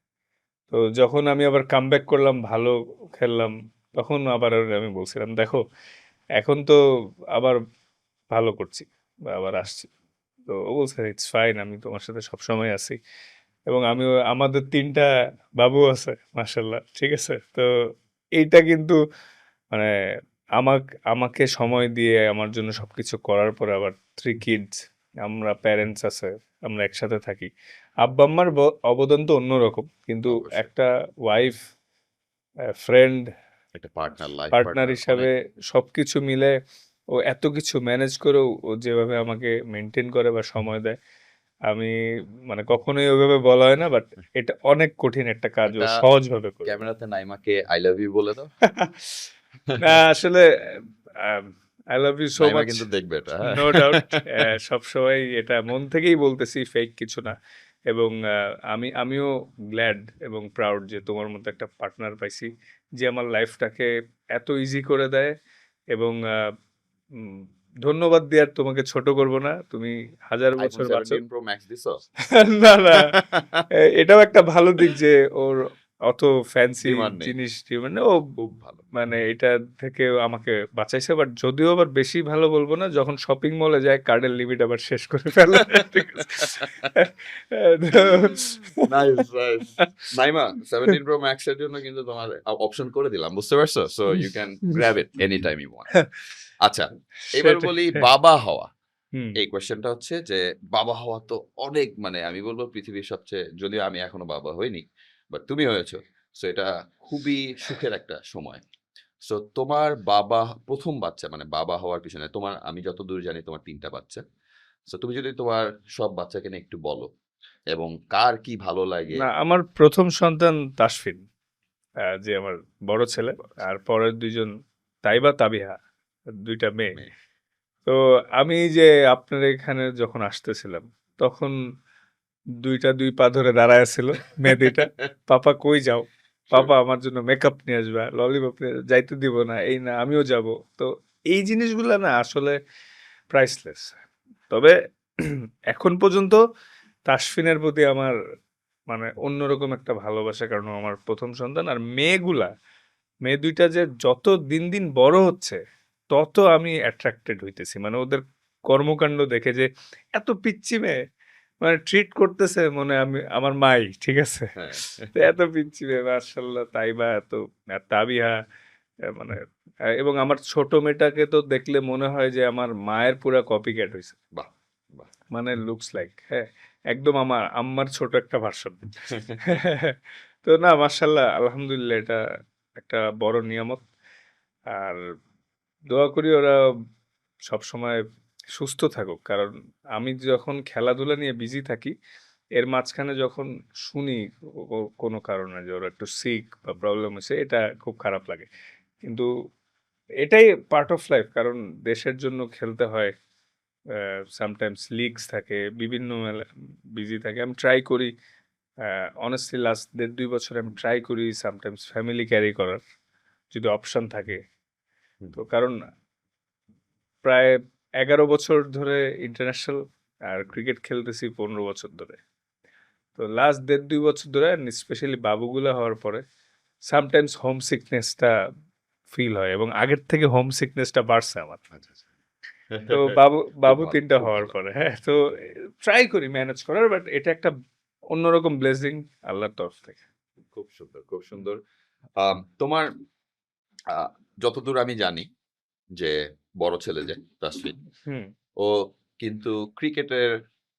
তো যখন আমি আবার কামব্যাক করলাম, ভালো খেললাম, তখন আবার আমি বলছিলাম দেখো এখন তো আবার ভালো করছি বা আবার আসছি। তো ও বলছে ইটস ফাইন, আমি তোমার সাথে সবসময় আছি, এবং আমিও, আমাদের 3টা বাবু আছে মাশাল্লাহ, ঠিক আছে। তো এইটা কিন্তু মানে আমাকে সময় দিয়ে আমার জন্য সবকিছু করার পরে আবার 3 কিডস, আমরা প্যারেন্টস আছে, আমরা একসাথে থাকি। আব্বা আম্মার অবদান তো অন্যরকম, কিন্তু অবশ্যই একটা ওয়াইফ, ফ্রেন্ড, একটা পার্টনার, লাইফ পার্টনার পার্টনার হিসাবে সবকিছু মিলে ও এত কিছু ম্যানেজ করেও ও যেভাবে আমাকে মেনটেন করে বা সময় দেয়, আমি মানে কখনোই ওইভাবে বলা হয় না, বাট এটা অনেক কঠিন একটা কাজ, ও এটা সহজভাবে করে। ক্যামেরাতে নাইমাকে আই লাভ ইউ বলে দাও। না আসলে I love you so Naima much, কিন্তু দেখবে এটা, হ্যাঁ। No doubt. সবসময় এটা মন থেকেই বলতেছি, ফেক কিছু না। এবং আমিও গ্ল্যাড এবং প্রাউড যে তোমার মতো একটা পার্টনার পাইছি, যে আমার লাইফটাকে এত ইজি করে দেয় এবং ধন্যবাদ দিয়ে আর তোমাকে ছোট করব না, তুমি হাজার iPhone বছর বাঁচো। 17 Pro Max দিছো? না না, এটাও একটা ভালো দিক যে ওর অত ফ্যান্সি Demand নেই। জিনিস মানে ও খুব ভালো। মানে এটা থেকে আমাকে বাঁচাইছে। বাট যদিও আবার বেশি ভালো বলবো না, যখন শপিং মলে যায় কার্ডের লিমিট আবার শেষ করে ফেলে। ঠিক আছে? Nice nice. Naima 17 Pro Max এর জন্য কিন্তু তোমার অপশন করে দিলাম, বুঝতে পারছো? So you can grab it any time you want. আচ্ছা, এবার সেটাই। বলি বাবা হওয়া। হুম। এই কোয়েশ্চেনটা হচ্ছে যে বাবা হওয়া তো অনেক, মানে আমি বলবো পৃথিবীর সবচেয়ে, যদিও আমি এখনো বাবা হইনি, বাট তুমি হয়েছো, সো এটা খুবই সুখের একটা সময়। সো তোমার বাবা প্রথম বাচ্চা, মানে বাবা হওয়ার পিছনে তোমার, আমি যতদূর জানি তোমার 3টা বাচ্চা। সো তুমি যদি তোমার সব বাচ্চাকে নিয়ে একটু বলো এবং কার কি ভালো লাগে। না, আমার প্রথম সন্তান তাসফিন, যে আমার বড় ছেলে, আর পরের দুইজন তাইবা তাবিহা, 2টা মেয়ে। মেয়ে। তো আমি যে আপনার এখানে যখন আসতেছিলাম তখন 2টা 2 পা ধরে দাঁড়ায় ছিল মেয়ে 2টা। পাপা কই যাও, পাপা আমার জন্য মেকআপ নিয়ে আসবা, ললিপপ যাইতে দিব না, এই না আমিও যাব। তো এই জিনিসগুলো না আসলে প্রাইসলেস। তবে এখন পর্যন্ত তাসফিনের প্রতি আমার মানে অন্যরকম একটা ভালোবাসা, কারণ ও আমার প্রথম সন্তান। আর মেয়ে 2টা যে যত দিন দিন বড় হচ্ছে তত আমি অ্যাট্রাক্টেড হইতেছি, মানে ওদের কর্মকাণ্ড দেখে, যে এত পিচ্চি মেয়ে মানে ট্রিট করতেছে মনে আমি আমার মাই, ঠিক আছে? হ্যাঁ। তো এত পিচ্চি মেয়ে মাশাআল্লাহ, তাইবা এত, আর তাবিহা মানে এবং আমার ছোট মেয়েটাকে তো দেখলে মনে হয় যে আমার মায়ের পুরা কপি ক্যাট হয়েছে, বাহ বাহ। মানে লুকস লাইক, হ্যাঁ একদম আমার আম্মার ছোট একটা ভার্সন। তো না মাশাআল্লাহ আলহামদুলিল্লাহ, এটা একটা বড় নিয়ামত। আর দোয়া করি ওরা সবসময় সুস্থ থাকুক, কারণ আমি যখন খেলাধুলা নিয়ে বিজি থাকি এর মাঝখানে যখন শুনি কোনো কারণে যে ওরা একটু সিক বা প্রবলেম হয়েছে, এটা খুব খারাপ লাগে। কিন্তু এটাই পার্ট অফ লাইফ, কারণ দেশের জন্য খেলতে হয়, সামটাইমস লিগস থাকে, বিভিন্ন বিজি থাকে। আমি ট্রাই করি অনেস্টলি লাস্ট 1.5-2 বছর আমি ট্রাই করি সামটাইমস ফ্যামিলি ক্যারি করার, যদি অপশন থাকে। তো কারণ প্রায় 11 বছর ধরে ইন্টারন্যাশনাল, আর ক্রিকেট খেলতেছি 15 বছর ধরে। তো লাস্ট 1.5-2 বছর ধরে, স্পেশালি বাবুগুলা হওয়ার পরে সামটাইমস হোম সিকনেসটা ফিল হয়, এবং আগের থেকে হোম সিকনেসটা বাড়ছে আমার। তো বাবু ভালো, 3টা খুব হওয়ার ভালো। পরে, হ্যাঁ, তো ট্রাই করি ম্যানেজ করার, বাট এটা একটা অন্যরকম ব্লেসিং আল্লাহর তরফ থেকে। খুব সুন্দর খুব সুন্দর। তোমার যতদূর আমি জানি যে বড় ছেলে যে তাসফিন, হুম। ও কিন্তু ক্রিকেটের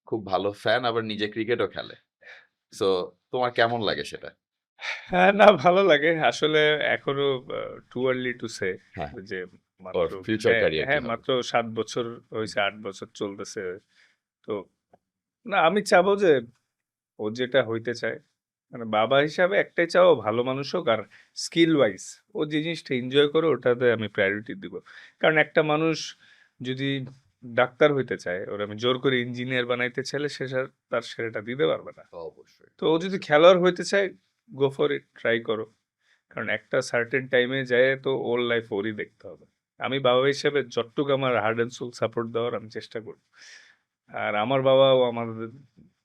খুব ভালো ফ্যান, আবার নিজে ক্রিকেটও খেলে। সো তোমার কেমন লাগে সেটা? হ্যাঁ, না ভালো লাগে আসলে। এখনো টু আর্লি টু সে, হ্যাঁ, যে ওর মাত্র, ফিউচার হ্যাঁ ক্যারিয়ার কি হ্যাঁ, হবে? মাত্র 7 বছর হয়েছে, 8 বছর চলতেছে। তো না, আমি চাবো যে ও যেটা হইতে চায়, মানে বাবা হিসাবে একটাই চাও, ভালো মানুষ হোক, আর স্কিল ওয়াইজ ও যে জিনিসটা এনজয় করে ওটাতে আমি প্রায়োরিটি দিব। কারণ একটা মানুষ যদি ডাক্তার হইতে চায়, ওর আমি জোর করে ইঞ্জিনিয়ার বানাইতে চাইলে সে তার সেটা দিতে পারবে না। অবশ্যই। তো ও যদি খেলোয়াড় হইতে চায়, গো ফর ইট, ট্রাই করো। কারণ একটা সার্টেন টাইমে যায় তো ওর লাইফ ওরই দেখতে হবে। আমি বাবা হিসেবে যতটুকু আমার হার্ড অ্যান্ড সোল সাপোর্ট দেওয়ার আমি চেষ্টা করব। আর আমার বাবাও আমাদের,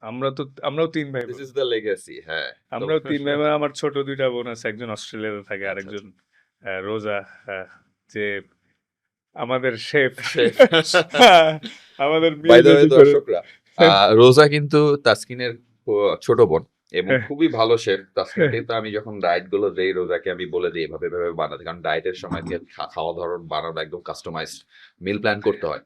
আমরাও 3 ভাই দিস বোন। Is the legacy. হ্যাঁ, আমরাও 3 ভাই বোন। আমার ছোট 2টা বোন আছে, একজন অস্ট্রেলিয়াতে থাকে, আচ্ছা, আরেকজন রোজা, যে আমাদের শেফ, শেফ। আমাদের by meal the way ready করে। দর্শকরা, রোজা কিন্তু তাসকিনের ছোট বোন এবং খুবই ভালো শেফ। তাসকিনকে তো আমি যখন ডায়েট গুলো দেই রোজাকে, আমি বলে দিই এভাবে এভাবে বানাতে, কারণ ডায়েটের সময় খাওয়া ধরন বানানো একদম কাস্টমাইজড মিল প্ল্যান করতে হয়।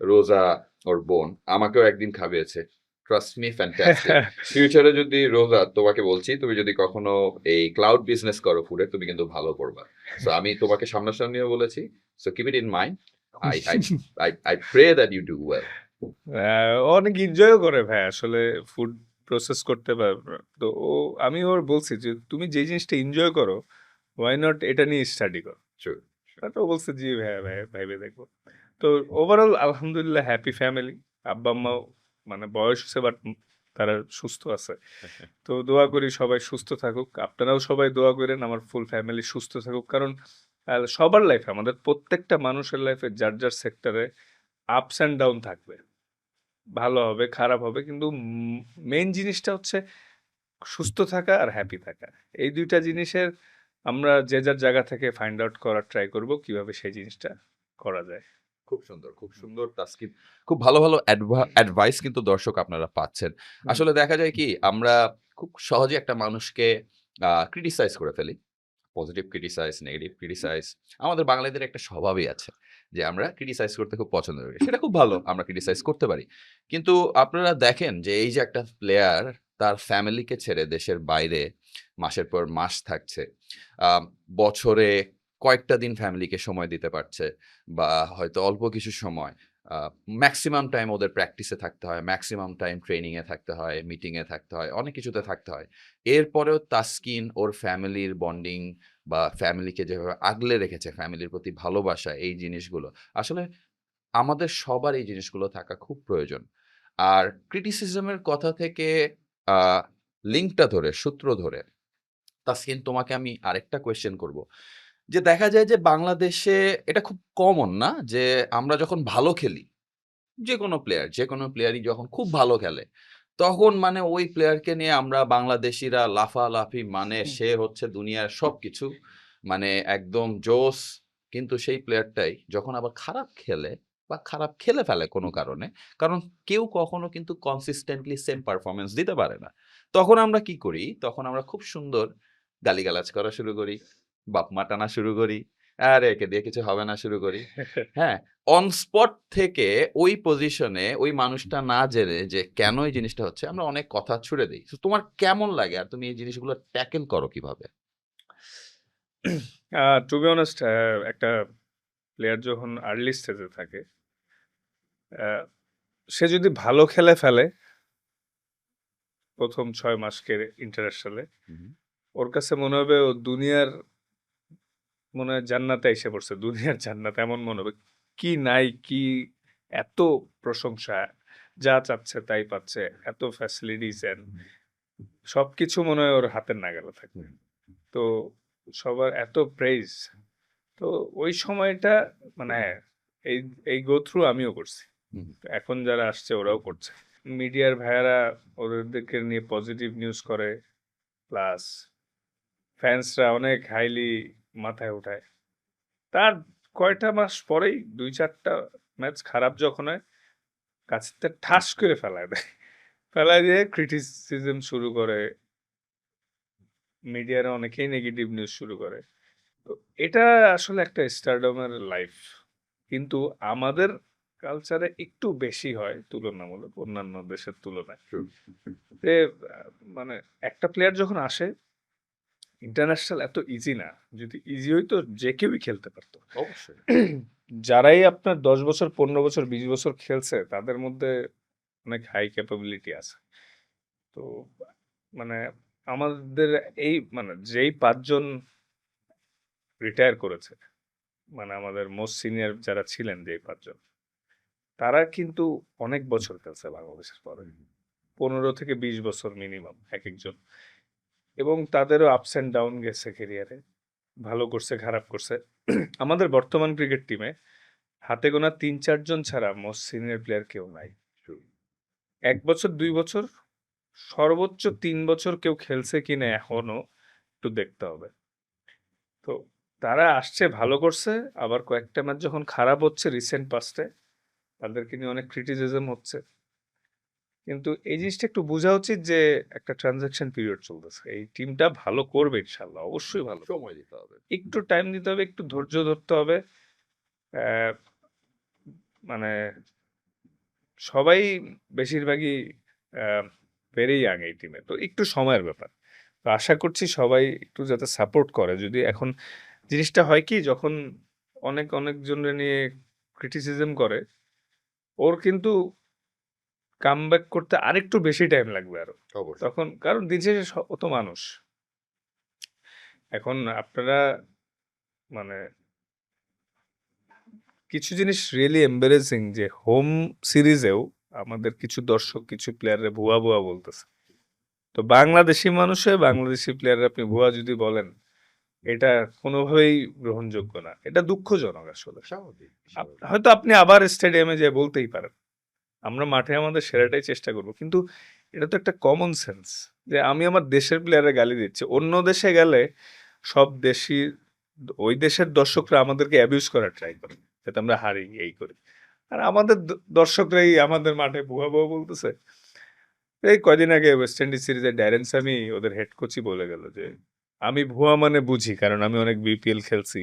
রোজা ওর বোন আমাকেও একদিন খাবিয়েছে, ট্রাস্ট মি, ফ্যান্টাস্টিক। ফিউচারে যদি রোজা, তোমাকে বলছি, তুমি যদি কখনো এই ক্লাউড বিজনেস করো ফুডে, তুমি কিন্তু ভালো করবা। সো আমি তোমাকে সামনাসামনিও বলেছি, so keep it in mind. I pray that you do well. অনেক এনজয়ও করে ভাই আসলে ফুড প্রসেস করতে পারবে। তো আমি ওর বলছি যে তুমি যে জিনিসটা এনজয় করো, ওয়াই নট এটা নিয়ে স্টাডি করো। True. তো ও বলছে জি ভাইয়া, ভাইবে দেখবো। তো ওভারঅল আলহামদুলিল্লাহ হ্যাপি ফ্যামিলি। আব্বা আম্মাও মানে বয়স হচ্ছে, বাট তারা সুস্থ আছে। তো দোয়া করি সবাই সুস্থ থাকুক, আপনারাও সবাই দোয়া করেন আমার ফুল ফ্যামিলি সুস্থ থাকুক। কারণ সবার লাইফে, আমাদের প্রত্যেকটা মানুষের লাইফে যার যার সেক্টরে আপস অ্যান্ড ডাউন থাকবে, ভালো হবে খারাপ হবে, কিন্তু মেইন জিনিসটা হচ্ছে সুস্থ থাকা আর হ্যাপি থাকা। এই দুইটা জিনিসের আমরা যে যার জায়গা থেকে ফাইন্ড আউট করার ট্রাই করব কিভাবে সেই জিনিসটা করা যায়। খুব সুন্দর, খুব সুন্দর তাসকিন। খুব ভালো, ভালো অ্যাডভাইস কিন্তু দর্শক আপনারা পাচ্ছেন। আসলে দেখা যায় কি আমরা খুব সহজে একটা মানুষকে ক্রিটিসাইজ করে ফেলি। Positive criticise, negative criticise. আমাদের বাঙালিদের একটা স্বভাবই আছে যে আমরা ক্রিটিসাইজ করতে খুব পছন্দ করি। সেটা খুব ভালো, আমরা ক্রিটিসাইজ করতে পারি। কিন্তু আপনারা দেখেন যে এই যে একটা প্লেয়ার তার ফ্যামিলিকে ছেড়ে দেশের বাইরে মাসের পর মাস থাকছে। বছরে কয়েকটা দিন ফ্যামিলিকে সময় দিতে পারছে বা হয়তো অল্প কিছু সময়। ম্যাক্সিমাম টাইম ওদের প্র্যাকটিসে থাকতে হয়, ম্যাক্সিমাম টাইম ট্রেনিংয়ে থাকতে হয়, মিটিংয়ে থাকতে হয়, অনেক কিছুতে থাকতে হয়। এরপরেও তাসকিন ওর ফ্যামিলির বন্ডিং বা ফ্যামিলিকে যেভাবে আগলে রেখেছে, ফ্যামিলির প্রতি ভালোবাসা, এই জিনিসগুলো আসলে আমাদের সবার এই জিনিসগুলো থাকা খুব প্রয়োজন। আর ক্রিটিসিজমের কথা থেকে লিঙ্কটা ধরে, সূত্র ধরে তাসকিন তোমাকে আমি আরেকটা কোয়েশ্চেন করব। যে দেখা যায় যে বাংলাদেশে এটা খুব কমন না যে আমরা যখন ভালো খেলি, যেকোনো প্লেয়ারই যখন খুব ভালো খেলে, তখন মানে ওই প্লেয়ারকে নিয়ে আমরা বাংলাদেশিরা লাফালাফি, মানে সে হচ্ছে দুনিয়ার সবকিছু, মানে একদম জোস। কিন্তু সেই প্লেয়ারটাই যখন আবার খারাপ খেলে বা খারাপ খেলে ফেলে কোনো কারণে, কারণ কেউ কখনো কিন্তু কনসিস্টেন্টলি সেম পারফরমেন্স দিতে পারে না। তখন আমরা কি করি? তখন আমরা খুব সুন্দর গালিগালাজ করা শুরু করি, বাপ-মা টানা শুরু করি, আরে একে দিয়ে কিছু হবে না শুরু করি। হ্যাঁ? অন স্পট থেকে ওই পজিশনে ওই মানুষটা না জেনে যে কেন এই জিনিসটা হচ্ছে, আমরা অনেক কথা ছুড়ে দিই। So তোমার কেমন লাগে আর তুমি এই জিনিসগুলো ট্যাকেল করো কিভাবে? টু বি অনেস্ট, একটা প্লেয়ার যখন আর্লি স্টেজে থাকে, আহ, সে যদি ভালো খেলে ফেলে প্রথম 6 মাসকে ইন্টারন্যাশনালে, ওর কাছে মনে হবে ও দুনিয়ার মনে হয় জান্নাতে এসে পড়ছে, দুনিয়ার জান্নাত এমন মনে হবে। কি নাই কি, এত প্রশংসা, যা চাচ্ছে তাই পাচ্ছে, এত ফ্যাসিলিটিস এন্ড সবকিছু মনে হয় ওর হাতের নাগালে থাকে। তো সবার এত প্রেইজ, তো ওই সময়টা মানে এই এই গো থ্রু আমিও করছি, এখন যারা আসছে ওরাও করছে। মিডিয়ার ভাইয়ারা ওদেরকে নিয়ে পজিটিভ নিউজ করে, প্লাস ফ্যান্সরা অনেক হাইলি মাথায় উঠায়। তার কয়টা মাস পরেই 2-4টা ম্যাচ খারাপ যখন হয়, কাছেতে ঠাস করে ফেলায় দেয়, ফেলায় দিয়ে ক্রিটিসিজম শুরু করে, মিডিয়ার অনেকেই নেগেটিভ নিউজ শুরু করে। তো এটা আসলে একটা স্টারডমের লাইফ, কিন্তু আমাদের কালচারে একটু বেশি হয় তুলনামূলক অন্যান্য দেশের তুলনায়। যে মানে একটা প্লেয়ার যখন আসে, ইন্টারন্যাশনাল এত ইজি না, যদি ইজি হইতো যে কেউই খেলতে পারতো। অবশ্যই। যারাই আপনার 10 বছর 15 বছর 20 বছর খেলছে তাদের মধ্যে অনেক হাই ক্যাপাবিলিটি আছে। তো মানে আমাদের এই মানে যেই 5জন রিটায়ার করেছে, মানে আমাদের মোস্ট সিনিয়র যারা ছিলেন যেই 5জন, তারা কিন্তু অনেক বছর খেলছে বাংলাদেশের পরে, 15 থেকে 20 বছর মিনিমাম এক একজন, এবং তাদেরও আপস অ্যান্ড ডাউন গেছে ক্যারিয়ারে, ভালো করছে খারাপ করছে। আমাদের বর্তমান ক্রিকেট টিমে হাতে গোনা 3-4 জন ছাড়া মোস্ট সিনিয়র প্লেয়ার কেউ নাই। 1 বছর 2 বছর, সর্বোচ্চ 3 বছর কেউ খেলছে কিনা এখনো একটু দেখতে হবে। তো তারা আসছে ভালো করছে, আবার কয়েকটা ম্যাচ যখন খারাপ হচ্ছে রিসেন্ট পাস্টে, তাদেরকে নিয়ে অনেক ক্রিটিসিজম হচ্ছে। কিন্তু এই জিনিসটা একটু বোঝা উচিত যে একটা ট্রানজাকশন পিরিয়ড চলতেছে, এই টিমটা ভালো করবে ইনশাল্লাহ, অবশ্যই ভালো। সময় দিতে হবে। একটু টাইম দিতে হবে, একটু ধৈর্য ধরতে হবে। আহ, মানে সবাই বেশিরভাগই ভেরি ইয়াং এই টিমে, তো একটু সময়ের ব্যাপার। তো আশা করছি সবাই একটু যাতে সাপোর্ট করে। যদি এখন জিনিসটা হয় কি, যখন অনেক অনেকজনের নিয়ে ক্রিটিসিজম করে, ওর কিন্তু কামব্যাক করতে আরেকটু বেশি টাইম লাগবে আরো অবশ্যই। তখন, কারণ দিন শেষে ও তো মানুষ। এখন আপনারা মানে কিছু জিনিস রিয়েলি এম্বারেসিং, যে হোম সিরিজেও আমাদের কিছু দর্শক কিছু প্লেয়াররা ভুয়া ভুয়া বলতেছে। তো বাংলাদেশি মানুষে বাংলাদেশি প্লেয়ার আপনি ভুয়া যদি বলেন, এটা কোনোভাবেই গ্রহণযোগ্য না, এটা দুঃখজনক আসলে। স্বাভাবিক হয়তো আপনি আবার স্টেডিয়ামে যেয়ে বলতেই পারেন আমরা মাঠে আমাদের সেরাটাই চেষ্টা করব, কিন্তু এটা তো একটা কমন সেন্স যে আমি আমার দেশের প্লেয়ারে গালি দিচ্ছি, অন্য দেশে গেলে সব দেশি ওই দেশের দর্শকরা আমাদেরকে অ্যাবিউজ করার ট্রাই করে যাতে আমরা হারি এই করি, আর আমাদের দর্শকরাই আমাদের মাঠে ভুয়া ভুয়া বলতেছে। এই কয়দিন আগে ওয়েস্ট ইন্ডিজ সিরিজে ড্যারেন স্যামি ওদের হেড কোচই বলে গেল যে আমি ভুয়া মানে বুঝি, কারণ আমি অনেক বিপিএল খেলছি,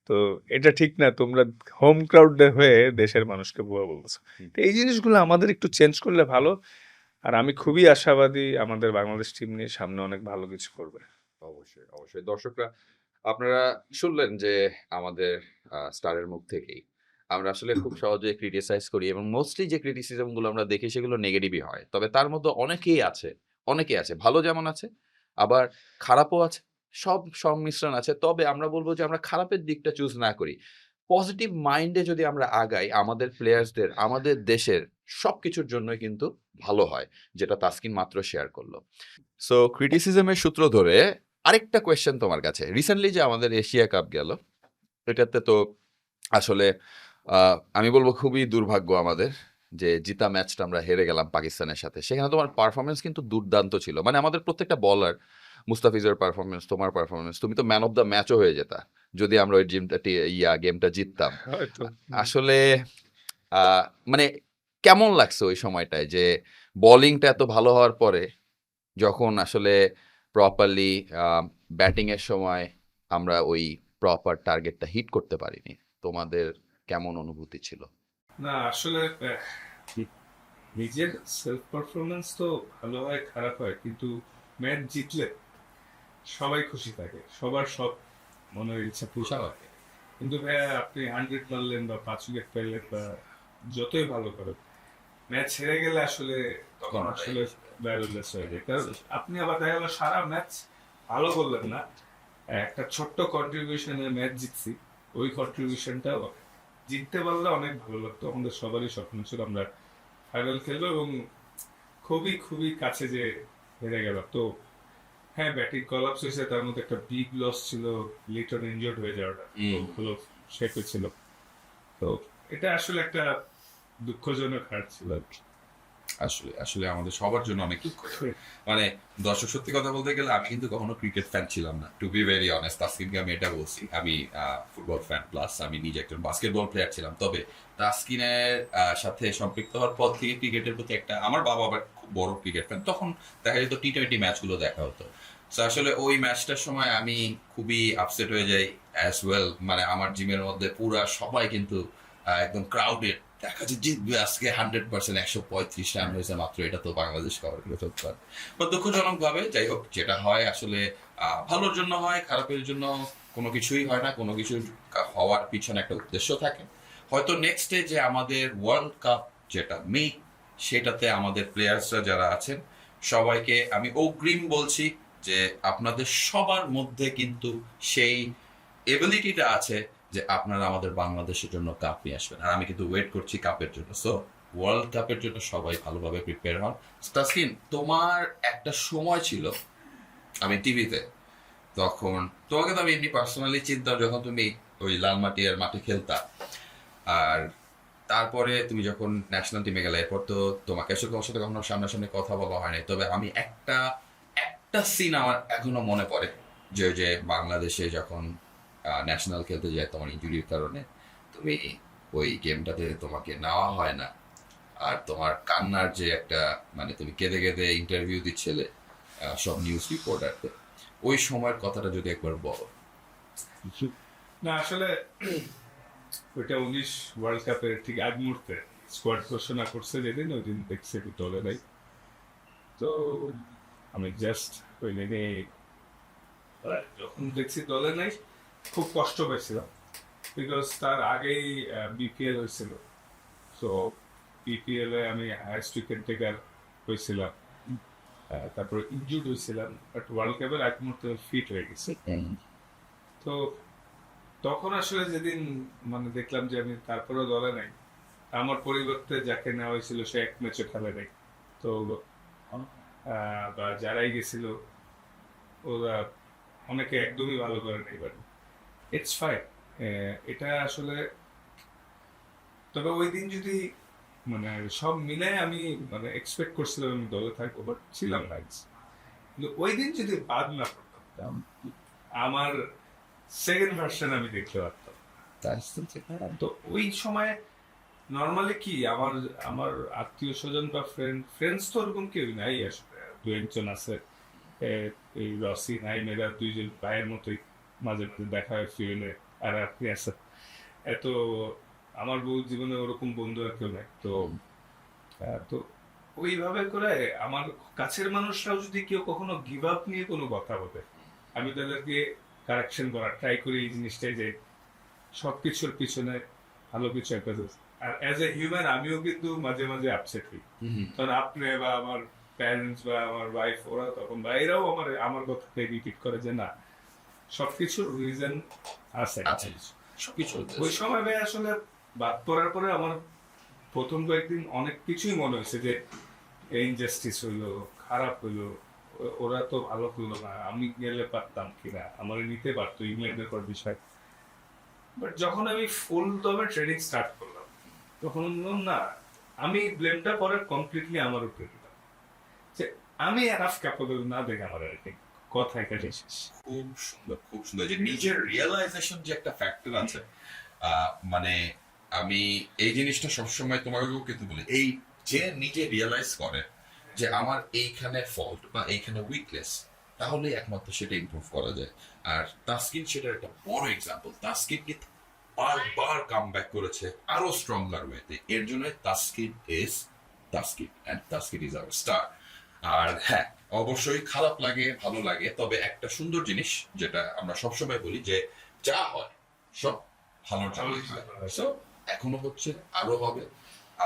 তো এটা ঠিক না, তোমরা হোম ক্রাউড হয়ে দেশের মানুষকে ভুয়া বলতেছো। তো এই জিনিসগুলো আমাদের একটু চেঞ্জ করলে ভালো, আর আমি খুবই আশাবাদী আমাদের বাংলাদেশ টিম নিয়ে সামনে অনেক ভালো কিছু করবে। অবশ্যই অবশ্যই দর্শকরা আপনারা শুনলেন যে আমাদের স্টারের মুখ থেকেই আমরা আসলে খুব সহজে ক্রিটিসাইজ করি এবং মোস্টলি যে ক্রিটিসিজম গুলো আমরা দেখি সেগুলো নেগেটিভই হয়, তবে তার মধ্যে অনেকেই আছে ভালো যেমন আছে, আবার খারাপও আছে, সব সংমিশ্রণ আছে। তবে আমরা বলবো যে আমরা খারাপের দিকটা চুজ না করি, পজিটিভ মাইন্ডে যদি আমরা আগাই আমাদের প্লেয়ার্সদের আমাদের দেশের সবকিছুর জন্যই কিন্তু ভালো হয়, যেটা তাসকিন মাত্র শেয়ার করলো। সো ক্রিটিসিজমের সূত্র ধরে আরেকটা কোয়েশ্চেন তোমার কাছে, রিসেন্টলি যে আমাদের এশিয়া কাপ গেল এটাতে তো আসলে আমি বলবো খুবই দুর্ভাগ্য আমাদের যে জিতা ম্যাচটা আমরা হেরে গেলাম পাকিস্তানের সাথে। সেখানে তোমার পারফরমেন্স কিন্তু দুর্দান্ত ছিল, মানে আমাদের প্রত্যেকটা বলার, মুস্তাফিজের পারফরমেন্স, তোমার পারফরমেন্স, তুমি তো ম্যান অফ দ্য ম্যাচও হয়ে যেতা যদি আমরা ওই গেমটা জিততাম। হয়তো আসলে মানে কেমন লাগছে ওই সময়টায় যে বোলিংটা এত ভালো হওয়ার পরে যখন আসলে প্রপারলি ব্যাটিং এর সময় আমরা ওই প্রপার টার্গেটটা হিট করতে পারিনি, তোমাদের কেমন অনুভূতি ছিল? না আসলে নিজের সেলফ পারফরমেন্স তো ভালো হয় খারাপ হয়, কিন্তু ম্যাচ জিতলে সবাই খুশি থাকে, সবার সব মনের ইচ্ছা পূষা হয়। কিন্তু ভাইয়া আপনি 100 মারলেন বা 5 উইকেট পেলেন বা যতই ভালো করেন, ম্যাচ হেরে গেলে আসলে তখন আসলে ভ্যালুলেস হয়ে যায়। কারণ আপনি আবার দেখা গেল সারা ম্যাচ ভালো করলেন না, একটা ছোট্ট কন্ট্রিবিউশনে ম্যাচ জিতছি, ওই কন্ট্রিবিউশনটা জিততে পারলে অনেক ভালো লাগতো। আমাদের সবারই স্বপ্ন ছিল আমরা ফাইনাল খেলবো, এবং খুবই খুবই কাছে যে হেরে গেল। তো হ্যাঁ, ব্যাটিং কলাপস হয়েছে, তার মধ্যে একটা বিগ লস ছিল লিটন ইনজুর্ড হয়ে যাওয়াটা, হলো শেপে ছিল। তো এটা আসলে একটা দুঃখজনক হার ছিল। আসলে আসলে আমাদের সবার জন্য অনেক দুঃখ। মানে দর্শক, সত্যি কথা বলতে গেলে আমি কিন্তু কখনো ক্রিকেট ফ্যান ছিলাম না, টু বি ভেরি অনেস্ট। তাসকিনকে আমি এটা বলছি, আমি ফুটবল ফ্যান প্লাস আমি নিজে একজন বাস্কেটবল প্লেয়ার ছিলাম। তবে তাসকিনের সাথে সম্পৃক্ত হওয়ার পর থেকে ক্রিকেটের প্রতি একটা, আমার বাবা আবার খুব বড় ক্রিকেট ফ্যান, তখন দেখা যেত টি-20 ম্যাচগুলো দেখা হতো। তো আসলে ওই ম্যাচটার সময় আমি খুবই আপসেট হয়ে যাই অ্যাজ ওয়েল। মানে আমার জিমের মধ্যে পুরা সবাই কিন্তু একদম ক্রাউডেড, দেখা যাচ্ছে জিতবে আজকে 100%, 135 রান হয়েছে মাত্র, এটা তো বাংলাদেশ কভার করে ফেলতে পারে। বাট দুঃখজনক ভাবে, যাই হোক, যেটা হয় আসলে ভালোর জন্য হয়, খারাপের জন্য কোনো কিছুই হয় না। কোনো কিছু হওয়ার পিছনে একটা উদ্দেশ্য থাকে। হয়তো নেক্সট ডে যে আমাদের ওয়ার্ল্ড কাপ যেটা মেক, সেটাতে আমাদের প্লেয়ার্সরা যারা আছেন সবাইকে আমি অগ্রিম বলছি যে আপনাদের সবার মধ্যে কিন্তু সেই এবিলিটিটা আছে যে আপনারা আমাদের বাংলাদেশের জন্য কাপ নিয়ে আসবেন, আর আমি কিন্তু ওয়েট করছি কাপের জন্য। সো ওয়ার্ল্ড কাপের জন্য সবাই ভালোভাবে প্রিপেয়ার হন। তাসকিন, তোমার একটা সময় ছিল, আমি টিভিতে তখন তোমাকে তো আমি এমনি পার্সোনালি চিনতাম যখন তুমি ওই লালমাটিয়ার মাঠে খেলতা, আর তারপরে তুমি যখন ন্যাশনাল টিমে গেলে, এরপর তো তোমাকে আসলে তোমার সাথে কখনো সামনাসামনি কথা বলা হয়নি। তবে আমি একটা একটা সিন আমার এখনো মনে পড়ে, যে ওই যে বাংলাদেশে যখন ন্যাশনাল খেলতে যায় তোমার ইনজুরির কারণে, তুমি ওই গেমটাতে তোমাকে নেওয়া হয় না, আর তোমার কান্নার যে একটা, মানে তুমি কেঁদে কেঁদে ইন্টারভিউ দিচ্ছিলে সব নিউজ রিপোর্টারদের, ওই সময়ের কথাটা যদি একবার বলো। না আসলে ওইটা 19 ওয়ার্ল্ড কাপের ঠিক আগ মুহূর্তে স্কোয়াড ঘোষণা করছে যেদিন, ওই দিন দেখছি দলে নাই। তো আমি জাস্ট ওই দিনে যখন দেখছি দলে নাই খুব কষ্ট পেয়েছিলাম, বিকজ তার আগেই বিপিএল হয়েছিল। সো বিপিএল এ আমি হাইয়েস্ট উইকেট টেকার হয়েছিলাম, তারপর ইনজুর্ড হয়েছিলাম, বাট ওয়ার্ল্ড কাপের এক মুহূর্তে ফিট হয়ে গেছে। তো তখন আসলে যেদিন মানে দেখলাম যে আমি তারপরেও দলে নাই, আমার পরিবর্তে যাকে নেওয়া হয়েছিল সে এক ম্যাচে খেলে নাই। তো বা যারাই গেছিল ওরা অনেকে একদমই ভালো করে নাই, বাট ইটস ফাইন। এটা আসলে, তবে ওই দিন যদি মানে সব মিলে আমি মানে এক্সপেক্ট করছিলাম আমি দলে থাকবো, বাট ছিলাম না। কিন্তু ওই দিন যদি বাদ না করতাম, আমার সেকেন্ড ভার্সন আমি দেখতে পারতাম। তো ওই সময় নর্মালি কি আমার আমার আত্মীয় স্বজন বা ফ্রেন্ডস তো ওরকম কেউ নাই, আসলে দু একজন আছে, এই রসি নাই মেয়েরা দুইজন ভাইয়ের মতোই, মাঝে মাঝে দেখা হয় ফিউলে, আর আপনি আছে এত। আমার বউ জীবনে ওরকম বন্ধু আর কেউ নাই। তো তো ওইভাবে করে আমার কাছের মানুষরাও যদি কেউ কখনো গিভ আপ নিয়ে কোনো কথা বলে, আমি তাদেরকে কারেকশন করার ট্রাই করি এই জিনিসটাই, যে সবকিছুর পিছনে ভালো কিছু একটা আছে। আর অ্যাজ এ হিউম্যান আমিও কিন্তু মাঝে মাঝে আপসেট হই, কারণ আপনি বা আমার প্যারেন্টস বা আমার ওয়াইফ, ওরা তখন বা এরাও আমার কথাকে রিপিট করে যে না, সবকিছুর রিজন আছে। সবকিছু ওই সময় ভাই আসলে বাদ পড়ার পরে আমার প্রথম কয়েকদিন অনেক কিছুই মনে হয়েছে যে ইনজাস্টিস হইলো, খারাপ হইলো, ওরা তো ভালো হইলো না, আমি গেলে পারতাম কিনা, আমার নিতে পারতো ইংল্যান্ডের পর বিষয়। বাট যখন আমি ফুল দমে ট্রেনিং স্টার্ট করলাম, তখন বললাম না, আমি ব্লেমটা পরে কমপ্লিটলি আমার উপরে দিলাম, যে আমি এনাফ ক্যাপেবল না দেখে আমার আর কি কথা এখানে শেষ। খুব সুন্দর, খুব সুন্দর, যে নিজের রিয়েলাইজেশন যে একটা ফ্যাক্টর আছে। মানে আমি এই জিনিসটা সবসময় তোমাকেও কিন্তু বলি, এই যে নিজে রিয়েলাইজ করে যে আমার এইখানে ফল্ট বা এইখানে উইকনেস, তাহলে একমাত্র সেটা ইমপ্রুভ করা যায়। আর তাসকিন সেটার একটা বড় এক্সাম্পল। তাসকিন কিন্তু বারবার কাম ব্যাক করেছে আরো স্ট্রঙ্গার ওয়েতে। এর জন্য Taskin is Taskin, and Taskin is our star. আর হ্যাঁ, অবশ্যই খারাপ লাগে, ভালো লাগে, তবে একটা সুন্দর জিনিস যেটা আমরা সবসময় বলি, যে যা হয় সব ভালোর জন্যই হয়। So, এখনো হচ্ছে, আরো হবে।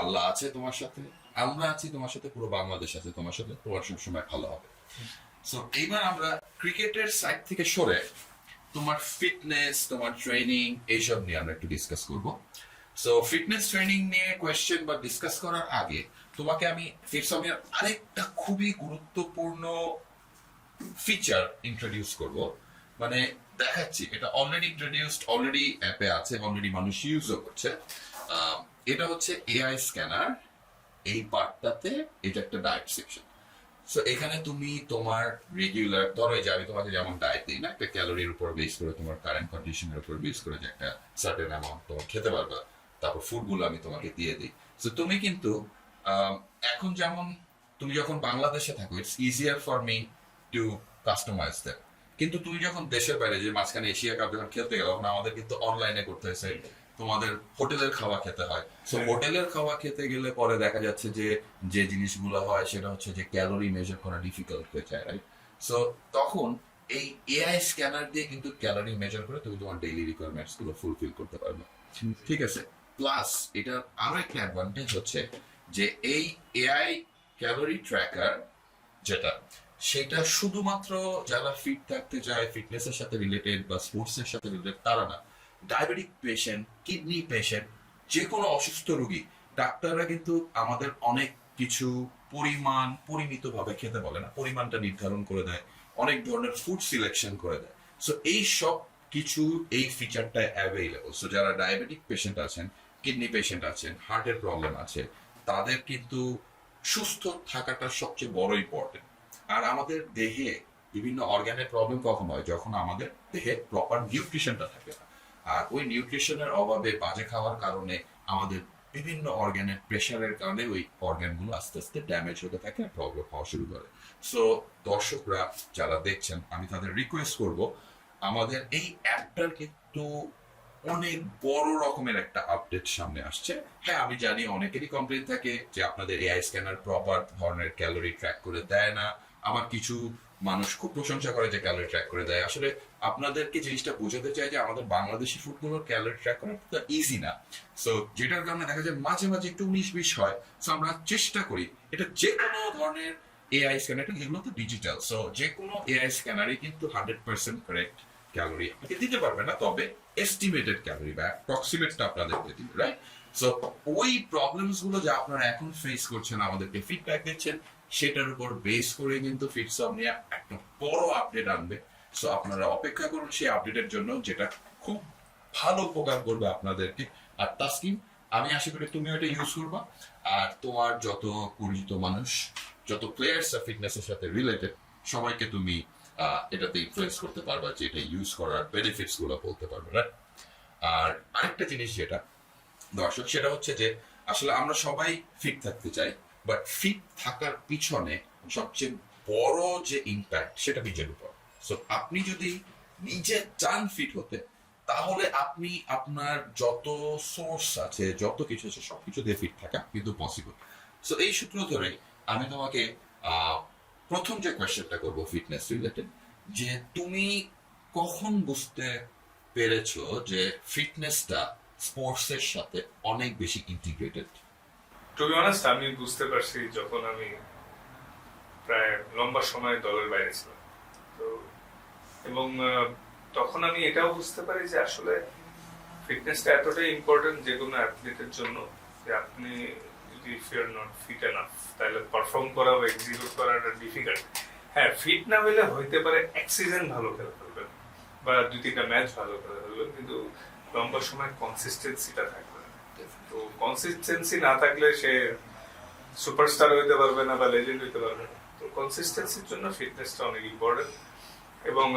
আল্লাহ আছে তোমার সাথে, আমরা আছি তোমার সাথে, পুরো বাংলাদেশ আছে তোমার সাথে, তোমার সবসময় ভালো হবে। সো এইবার আমরা ক্রিকেটের সাইড থেকে সরে তোমার ফিটনেস, তোমার ট্রেনিং, এইসব নিয়ে আমরা একটু ডিসকাস করব। সো ফিটনেস ট্রেনিং নিয়ে কোয়েশ্চেন বা ডিসকাস করার আগে তোমাকে আমি ফিটসমিয়ার আরেকটা খুবই গুরুত্বপূর্ণ ফিচার ইন্ট্রোডিউস করব। মানে দেখাচ্ছি, এটা অলরেডি ইন্ট্রোডিউসড, অলরেডি অ্যাপে আছে, অলরেডি মানুষ ইউজও করছে। এটা হচ্ছে এআই স্ক্যানার। এই পার্টটাতে এটা একটা ডায়েট সেকশন। সো এখানে তুমি তোমার রেগুলার, ধরো যে আমি তোমাকে যেমন ডায়েট দিই না, একটা ক্যালোরির উপর বেস করে, তোমার কারেন্ট কন্ডিশনের উপর বেস করে, যে একটা সার্টেন অ্যামাউন্ট তোমার খেতে পারবে, তারপর ফুডগুলো আমি তোমাকে দিয়ে দিই। সো তুমি কিন্তু এখন যেমন তুমি যখন বাংলাদেশে থাকো, it's easier for me to customise that. কিন্তু তুমি যখন দেশের বাইরে, যে মাঝখানে এশিয়া কাপ যখন খেলতে গেল, তখন আমাদের কিন্তু অনলাইনে করতে হয়েছে, তোমাদের হোটেলের খাওয়া খেতে হয়। সো হোটেলের খাওয়া খেতে গেলে পরে দেখা যাচ্ছে যে যে জিনিসগুলো হয় সেটা হচ্ছে যে ক্যালোরি মেজার করা ডিফিকাল্ট হয়ে যায়, রাইট? সো তখন এই এআই স্ক্যানার দিয়ে কিন্তু ক্যালোরি মেজার করে তুমি তোমার ডেইলি রিকোয়ারমেন্টস গুলো ফুলফিল করতে পারবে। ঠিক আছে, প্লাস এটার আরো একটা অ্যাডভান্টেজ হচ্ছে যে এই এআই ক্যালোরি ট্র্যাকার যেটা, সেটা শুধুমাত্র যারা ফিট থাকতে চায়, ফিটনেসের সাথে রিলেটেড বা স্পোর্টসের সাথে রিলেটেড, তারা না, ডায়াবেটিক পেশেন্ট, কিডনি পেশেন্ট, যে কোনো অসুস্থ রোগী, ডাক্তাররা কিন্তু আমাদের অনেক কিছু পরিমিতভাবে খেতে বলে না, পরিমাণটা নির্ধারণ করে দেয়, অনেক ধরনের ফুড সিলেকশন করে দেয়। সো এই সব কিছু এই ফিচারটা অ্যাভেইলেবল। সো যারা ডায়াবেটিক পেশেন্ট আছেন, কিডনি পেশেন্ট আছেন, হার্টের প্রবলেম আছে, তাদের কিন্তু সুস্থ থাকাটা সবচেয়ে বড় ইম্পর্টেন্ট। আর আমাদের দেহে বিভিন্ন অর্গানের প্রবলেম কখন হয়? যখন আমাদের দেহে প্রপার নিউট্রিশনটা থাকে না। আর ওই নিউট্রিশনের অভাবে, বাজে খাওয়ার কারণে, আমাদের বিভিন্ন অর্গানের প্রেশারের কারণে ওই অর্গানগুলো আস্তে আস্তে ড্যামেজ হতে থাকে, প্রবলেম হওয়া শুরু করে। সো দর্শকরা যারা দেখছেন, আমি তাদের রিকোয়েস্ট করব, আমাদের এই অ্যাপটার কিন্তু অনেক বড় রকমের একটা আপডেট সামনে আসছে। হ্যাঁ, আমি জানি অনেকেরই কমপ্লেইন থাকে যে আপনাদের এআই স্ক্যানার প্রপার ধরনের ক্যালোরি ট্র্যাক করে দেয় না। আমার কিছু মানুষ খুব প্রশংসা করে যে ক্যালোরি ট্র্যাক করে দেয়। আসলে আপনাদেরকে জিনিসটা বোঝাতে চাই যে আমাদের বাংলাদেশি ফুডগুলোর ক্যালোরি ট্র্যাক করা তো ইজি না। সো যেটার কারণে দেখা যায় মাঝে মাঝে একটু 19-20 হয়। সো আমরা চেষ্টা করি এটা যে কোনো ধরনের এআই স্ক্যানার, এগুলো তো ডিজিটাল, সো যে কোনো এআই স্ক্যানারই কিন্তু 100% কারেক্ট ক্যালোরি আপনাকে দিতে পারবে না, তবে এস্টিমেটেড ক্যালোরি বা অ্যাপ্রক্সিমেটটা আপনাদেরকে দিবে, রাইট? সো ওই প্রবলেমস গুলো যা আপনারা এখন ফেস করছেন, আমাদেরকে ফিডব্যাক দিচ্ছেন, সেটার উপর বেস করে কিন্তু ফিটসমনিয়া একটা বড় আপডেট আনবে, সো আপনারা অপেক্ষা করুন সেই আপডেটের জন্য, যেটা খুব ভালো উপকার করবে আপনাদেরকে। আর তাসকিন, আমি আশা করি তুমি এটা ইউজ করবা, আর তোমার যত পরিচিত মানুষ, যত প্লেয়ার্স ফিটনেসের সাথে রিলেটেড, সবাইকে তুমি এটাতে ইনফ্লুয়েন্স করতে পারবা, যে এটা ইউজ করার বেনিফিটস গুলো বলতে পারবে, রাইট? আর আরেকটা জিনিস যেটা দর্শক, সেটা হচ্ছে যে আসলে আমরা সবাই ফিট থাকতে চাই, বাট ফিট থাকার পিছনে সবচেয়ে বড় যে ইম্প্যাক্ট সেটা নিজের উপর। সো আপনি যদি নিজে চান ফিট হতে, তাহলে আপনি আপনার যত সোর্স আছে, যত কিছু আছে, সবকিছু দিয়ে ফিট থাকা কিন্তু পসিবল। সো এই সূত্র ধরে আমি তোমাকে প্রথম যে কোয়েশ্চেনটা করবো ফিটনেস রিলেটেড, যে তুমি কখন বুঝতে পেরেছো যে ফিটনেসটা স্পোর্টসের সাথে অনেক বেশি ইন্টিগ্রেটেড? টু বি অনেস্ট, আমি বুঝতে পারছি যখন আমি প্রায় লম্বা সময় দলের বাইরে ছিলাম। তো এবং তখন আমি এটাও বুঝতে পারি যে আসলে ফিটনেসটা এতটাই ইম্পর্টেন্ট যে কোনো অ্যাথলিটের জন্য, যে আপনি যদি if you are not fit enough, তাহলে পারফর্ম করা বা এক্সিকিউট করাটা ডিফিকাল্ট। হ্যাঁ, ফিট না হলে হইতে পারে এক সিজন ভালো খেলে ফেলবেন বা 2-3টা ম্যাচ ভালো খেলে ফেলবেন, কিন্তু লম্বা সময় কনসিস্টেন্সিটা থাকবে না। তো কনসিস্টেন্সি না থাকলে সে সুপারস্টার হইতে পারবে না বা লেজেন্ড হইতে পারবে না। তো কনসিস্টেন্সির জন্য ফিটনেসটা অনেক ইম্পর্টেন্ট। এবং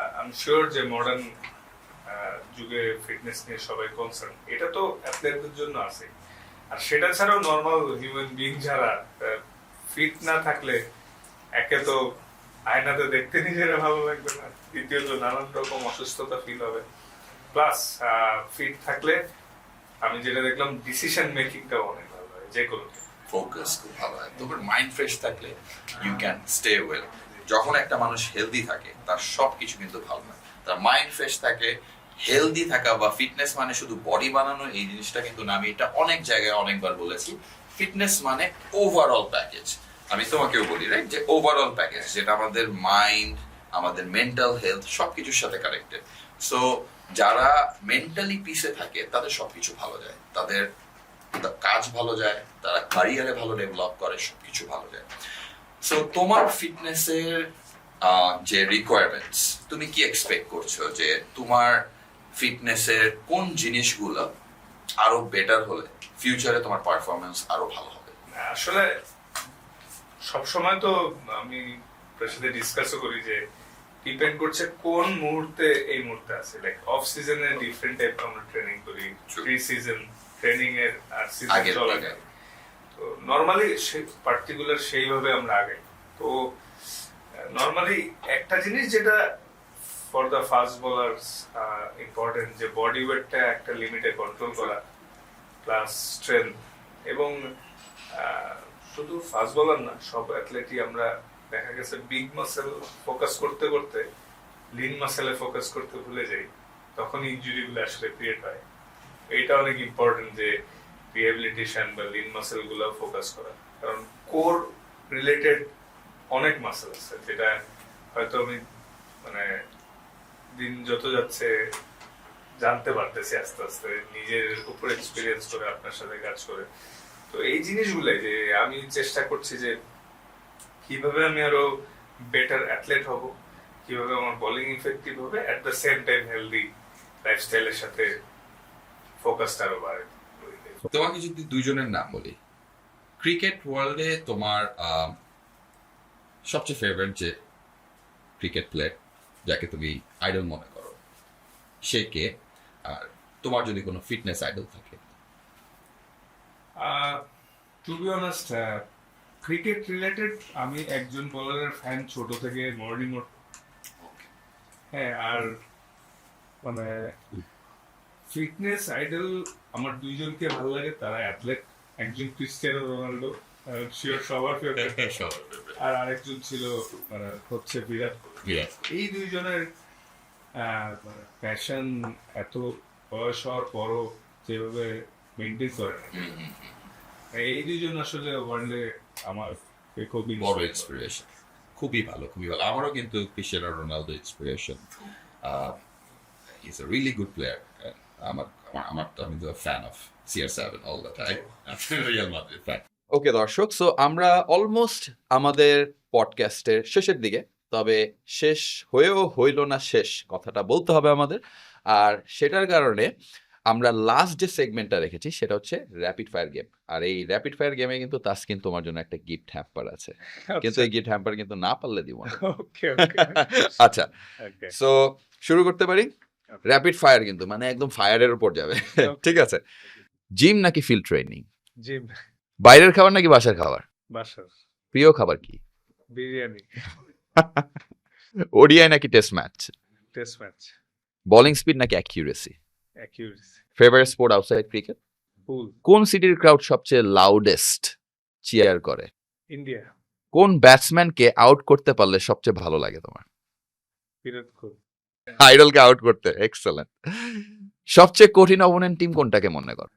আই এম শিওর যে মডার্ন যুগে ফিটনেস নিয়ে সবাই কনসার্ন, এটা তো অ্যাথলেটদের জন্য আছে। আর সেটা ছাড়াও নর্মাল হিউম্যান বিং যারা ফিট না থাকলে, একে তো আয়নাতে দেখতে নিজেরা ভালো লাগবে না, দ্বিতীয়ত নানান রকম অসুস্থতা ফিল হবে। প্লাস ফিট থাকলে আমি যেটা দেখলাম, ডিসিশন মেকিংটাও অনেক ভালো হয়, যে কোনো ফোকাস খুব ভালো হয়, তোমার মাইন্ড ফ্রেশ থাকলে ইউ ক্যান স্টে ওয়েল। যখন একটা মানুষ হেলদি থাকে, তার সব কিছু কিন্তু ভালো হয়, তার মাইন্ড ফ্রেশ থাকে। হেলদি থাকা বা ফিটনেস মানে শুধু বডি বানানো, এই জিনিসটা কিন্তু না। আমি এটা অনেক জায়গায় অনেকবার বলেছি, ফিটনেস মানে ওভারঅল প্যাকেজ। আমি তোমাকেও বলি, রাইট, যে ওভারঅল প্যাকেজ, যেটা আমাদের মাইন্ড, আমাদের মেন্টাল হেলথ সবকিছুর সাথে কানেক্টেড। সো যারা মেন্টালি পিসে থাকে, তাদের সবকিছু ভালো যায়, তাদের কাজ ভালো যায়, তারা ক্যারিয়ারে ভালো ডেভেলপ করে, সবকিছু ভালো যায়। সো তোমার ফিটনেসের যে রিকোয়ারমেন্টস, তুমি কি এক্সপেক্ট করছো যে তোমার ফিটনেসের কোন জিনিসগুলো আরো বেটার হলে ফিউচারে তোমার পারফরমেন্স আরো ভালো হবে? আসলে সবসময় তো আমি তার সাথে ডিসকাসও করি যে ডিপেন্ড করছে কোন মুহূর্তে এই মুহূর্তে আছে। লাইক অফ সিজনে ডিফারেন্ট টাইপ আমরা ট্রেনিং করি, প্রি সিজন ট্রেনিং এর আর সিজন চলে যায়। তো নরমালি পার্টিকুলার সেইভাবে আমরা আগে। তো নরমালি একটা জিনিস যেটা for the fast bowlers important, যে বডি ওয়েটটা একটা লিমিটে কন্ট্রোল করা, প্লাস স্ট্রেংথ। এবং শুধু ফাস্ট বোলার না, সব অ্যাথলেটই আমরা দেখা গেছে বিগ মাসেল ফোকাস করতে করতে লিন মাসেলে ফোকাস করতে ভুলে যাই, তখন ইনজুরি গুলো আসলে ক্রিয়েট হয়। এটা অনেক ইম্পর্টেন্ট যে রিহ্যাবিলিটেশন বা লিন মাসেল গুলো ফোকাস করা, কারণ কোর রিলেটেড অনেক মাসেল আছে যেটা হয়তো আমি মানে দিন যত যাচ্ছে জানতে পারতেছি আস্তে আস্তে, নিজের উপর এক্সপিরিয়েন্স করে, আপনার সাথে কাজ করে। তো এই জিনিসগুলাই যে আমি চেষ্টা করছি যে কিভাবে আমি আরো বেটার অ্যাথলেট হব, কিভাবে আমার বোলিং ইফেক্টিভ হবে, at the same time healthy লাইফস্টাইলের সাথে ফোকাসটা আরো বাড়ে। তোমাকে যদি দুইজনের নাম বলি, ক্রিকেট ওয়ার্ল্ডে তোমার সবচেয়ে ফেভারিট যে ক্রিকেট প্লেয়ার, যাকে তুমি আইডল মনে করো, সে কে? আর তোমার যদি কোনো ফিটনেস আইডল থাকে? To be honest, cricket related আমি একজন বোলারের ফ্যান ছোট থেকে, মর্নিমোর। হ্যাঁ, আর মানে ফিটনেস আইডল আমার দুইজনকে ভালো লাগে, তারা অ্যাথলেট। একজন ক্রিস্টিয়ানো রোনাল্ডো, শিওর সবার ফেভারিট, আর আরেকজন ছিল মানে হচ্ছে বিরাট কোহলি। এই দুইজনের প্যাশন এত বয়স হওয়ার পরও যেভাবে মেনটেন করে, এই দুইজন আসলে ওয়ার্ল্ডে আমার খুবই বড় ইন্সপিরেশন। খুবই ভালো, খুবই ভালো। আমারও কিন্তু Cristiano Ronaldo inspiration. He is a really good player. আমি তো fan of CR7 all the time. Real Madrid fan. Okay দর্শক, সো আমরা অলমোস্ট আমাদের পডকাস্টের শেষের দিকে তবে শেষ হয়েও হইল না শেষ, কথাটা বলতে হবে আমাদের। আর সেটার কারণে আমরা লাস্ট যে সেগমেন্টটা রেখেছি সেটা হচ্ছে র্যাপিড ফায়ার গেম। আর এই র্যাপিড ফায়ার গেমে কিন্তু তাসকিন তোমার জন্য একটা গিফট হ্যাম্পার আছে, কিন্তু এই গিফট হ্যাম্পার কিন্তু না পারলে দিব না। ওকে ওকে আচ্ছা, সো শুরু করতে পারি। র্যাপিড ফায়ার কিন্তু মানে একদম ফায়ারের উপর যাবে। ঠিক আছে, জিম নাকি ফিল্ড ট্রেনিং? জিম। বাইরের খাবার নাকি বাসার খাবার? বাসার। প্রিয় খাবার কি? বিরিয়ানি। ওডিআই নাকি test match? Test match. Bowling speed নাকি accuracy? Accuracy. Favourite sport outside cricket? Pool. কোন সিটির ক্রাউড সবচেয়ে লাউডেস্ট চিয়ার করে? ইন্ডিয়া। কোন ব্যাটসম্যানকে আউট করতে পারলে সবচেয়ে ভালো লাগে তোমার? বিরাট কোহলি। আইডলকে আউট করতে, এক্সেলেন্ট। সবচেয়ে কঠিন অপোনেন্ট টিম কোনটাকে মনে করো?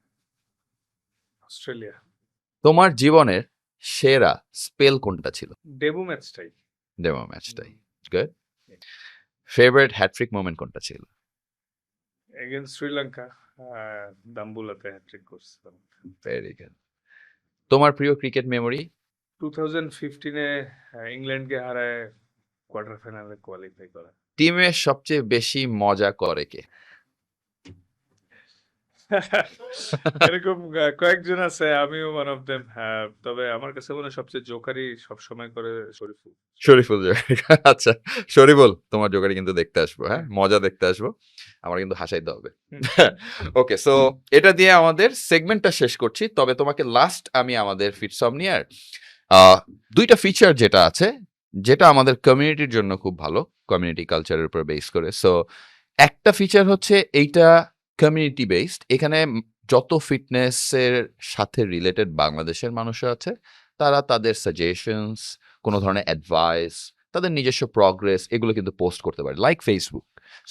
অস্ট্রেলিয়া। তোমার জীবনের সেরা স্পেল কোনটা ছিল? ডেবু ম্যাচটাই। ডেমো ম্যাচটাই। গুড। ফেভারিট হ্যাট্রিক মোমেন্ট কোনটা ছিল? এগেইনস্ট শ্রীলঙ্কা, দাম্বুলাতে হ্যাট্রিক করছিলাম। Very good. তোমার প্রিয় ক্রিকেট মেমোরি? 2015-এ ইংল্যান্ডকে হারায় কোয়ার্টার ফাইনালে কোয়ালিফাই করা। টিমে সবচেয়ে বেশি মজা করে কে? এরকম কয়েকজন আছে, আমিও ওয়ান অফ দেম। তবে আমার কাছে মনে হয় সবচেয়ে জোকারি সবসময় করে শরীফুল। শরীফুল জোকারি। আচ্ছা, শরীফুল তোমার জোকারি কিন্তু দেখতে আসবো, হ্যাঁ মজা দেখতে আসবো, আমার কিন্তু হাসাইতে হবে। ওকে, সো এটা দিয়ে আমাদের সেগমেন্টটা শেষ করছি। তবে তোমাকে লাস্ট আমি আমাদের ফিটসমনিয়ার দুইটা ফিচার যেটা আছে, যেটা আমাদের কমিউনিটির জন্য খুব ভালো, কমিউনিটি কালচারের উপর বেস করে। সো একটা ফিচার হচ্ছে এইটা কমিউনিটি বেসড। এখানে যত ফিটনেসের সাথে রিলেটেড বাংলাদেশের মানুষ আছে, তারা তাদের সাজেশনস, কোনো ধরনের অ্যাডভাইস, তাদের নিজস্ব প্রগ্রেস, এগুলো কিন্তু পোস্ট করতে পারে। লাইক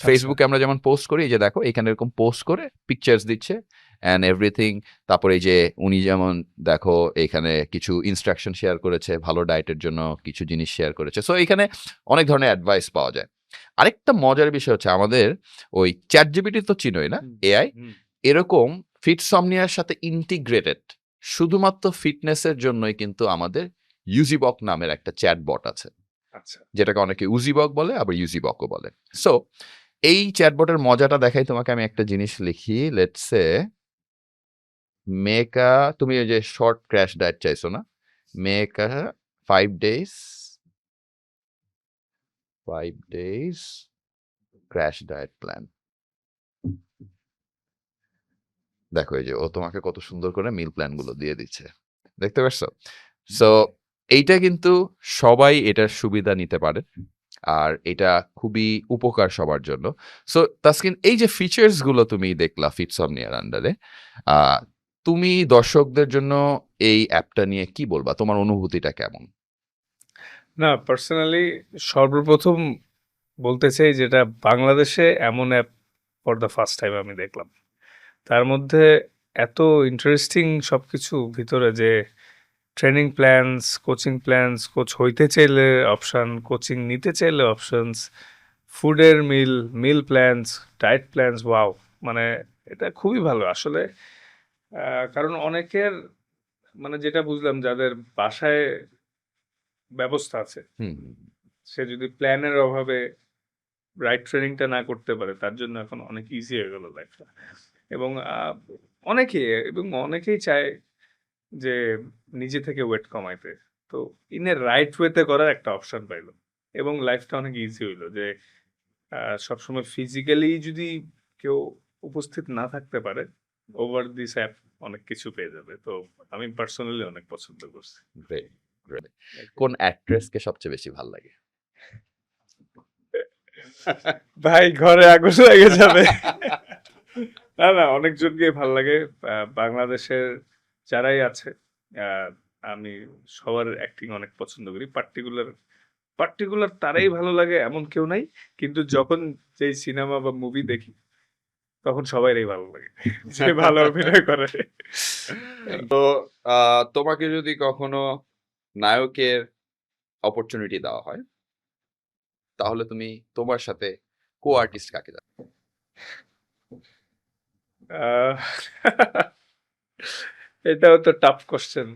ফেসবুকে আমরা যেমন পোস্ট করি, এই যে দেখো এখানে এরকম পোস্ট করে পিকচার্স দিচ্ছে অ্যান্ড এভরিথিং। তারপরে এই যে উনি যেমন দেখো এখানে কিছু ইনস্ট্রাকশন শেয়ার করেছে, ভালো ডায়েটের জন্য কিছু জিনিস শেয়ার করেছে। সো এখানে অনেক ধরনের অ্যাডভাইস পাওয়া যায়। আরেকটা মজার বিষয় হচ্ছে আমাদের ওই চ্যাট জিপিটি তো চিনোই না, এআই, এরকম ফিটসমনিয়ার সাথে ইন্টিগ্রেটেড শুধুমাত্র ফিটনেসের জন্যই কিন্তু আমাদের ইউজিবক নামের একটা চ্যাট বট আছে, আচ্ছা, যেটাকে অনেকে উজিবক বলে, আবার ইউজিবকও বলে। সো এই চ্যাটবটের মজাটা দেখাই তোমাকে। আমি একটা জিনিস লিখি, লেটস সে মেকা, তুমি ওই যে শর্ট ক্র্যাশ ডায়েট চাইছো না, মেকা 5 days ক্র্যাশ ডায়েট প্ল্যান। দেখো এই যে ও তোমাকে কত সুন্দর করে মিল প্ল্যান গুলো দিয়ে দিচ্ছে, দেখতে পাচ্ছ? সো এইটা কিন্তু সবাই এটার সুবিধা নিতে পারে, আর এটা খুবই উপকার সবার জন্য। সো তাসকিন, এই যে ফিচার্স গুলো তুমি দেখলা ফিটসমনিয়ার আন্ডারে, তুমি দর্শকদের জন্য এই অ্যাপটা নিয়ে কি বলবা? তোমার অনুভূতিটা কেমন? না, পার্সোনালি সর্বপ্রথম বলতে চাই যেটা বাংলাদেশে এমন app for the first time আমি দেখলাম। তার মধ্যে এত ইন্টারেস্টিং সবকিছু ভিতরে, যে training plans, coaching plans, coach হইতে চাইলে অপশান, কোচিং নিতে চাইলে অপশনস, ফুডের মিল প্ল্যানস, ডায়েট প্ল্যানস, ওয়াও! মানে এটা খুবই ভালো আসলে। কারণ অনেকের মানে যেটা বুঝলাম, যাদের বাসায় ব্যবস্থা আছে, সে যদি প্ল্যানের অভাবে রাইট ট্রেনিংটা না করতে পারে, তার জন্য এখন অনেক ইজি হয়ে গেল লাইফটা। এবং অনেকেই চায় যে নিজে থেকে ওয়েট কমাইতে, তো ইন এ রাইট ওয়েতে করার একটা অপশন পাইলো, এবং লাইফটা অনেক ইজি হইলো। যে সবসময় ফিজিক্যালি যদি কেউ উপস্থিত না থাকতে পারে, ওভার দিস অ্যাপ অনেক কিছু পেয়ে যাবে। তো আমি পার্সোনালি অনেক পছন্দ করছি। কোন অ্যাক্ট্রেসকে সবচেয়ে বেশি ভালো লাগে? ভাই, ঘরে আগুন লেগে যাবে। না, অনেকজনকে ভালো লাগে। বাংলাদেশের যারাই আছে, আমি সবার অ্যাক্টিং অনেক পছন্দ করি। পার্টিকুলার তারাই ভালো লাগে এমন কেউ নাই, কিন্তু যখন যেই সিনেমা বা মুভি দেখি তখন সবাইরই ভালো লাগে, যে ভালো অভিনয় করে। তো তোমাকে যদি কখনো নায়কের অপরচুনিটি দেওয়া হয়, তাহলে তুমি তোমার সাথে কো আর্টিস্ট কাকে যাবে? এটাও তো টাফ কোশ্চেন।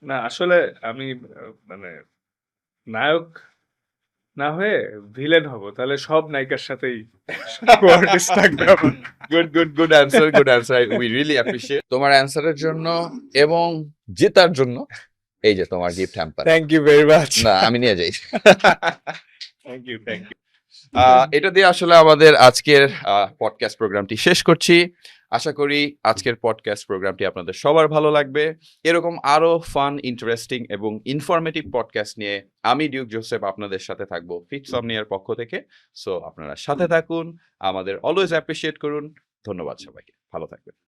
না আসলে আমি মানে নায়ক না হয়ে ভিলেন হব, তাহলে সব নায়িকার সাথেই কোয়ার্টিস্ট থাকবে আমার। Good answer we really appreciate তোমার অ্যান্সারের জন্য এবং জেতার জন্য এই যে তোমার gift hamper. Thank you very much. না আমি নিয়ে যাই। Thank you. এটা দিয়ে আসলে আমাদের আজকের পডকাস্ট প্রোগ্রামটি শেষ করছি। আশা করি আজকের পডকাস্ট প্রোগ্রামটি আপনাদের সবার ভালো লাগবে। এরকম আরো ফান, ইন্টারেস্টিং এবং ইনফরমেটিভ পডকাস্ট নিয়ে আমি ডিউক জোসেফ আপনাদের সাথে থাকবো ফিটসমনিয়ার পক্ষ থেকে। সো আপনারা সাথে থাকুন, আমাদের অলওয়েজ অ্যাপ্রিশিয়েট করুন। ধন্যবাদ সবাইকে, ভালো থাকবেন।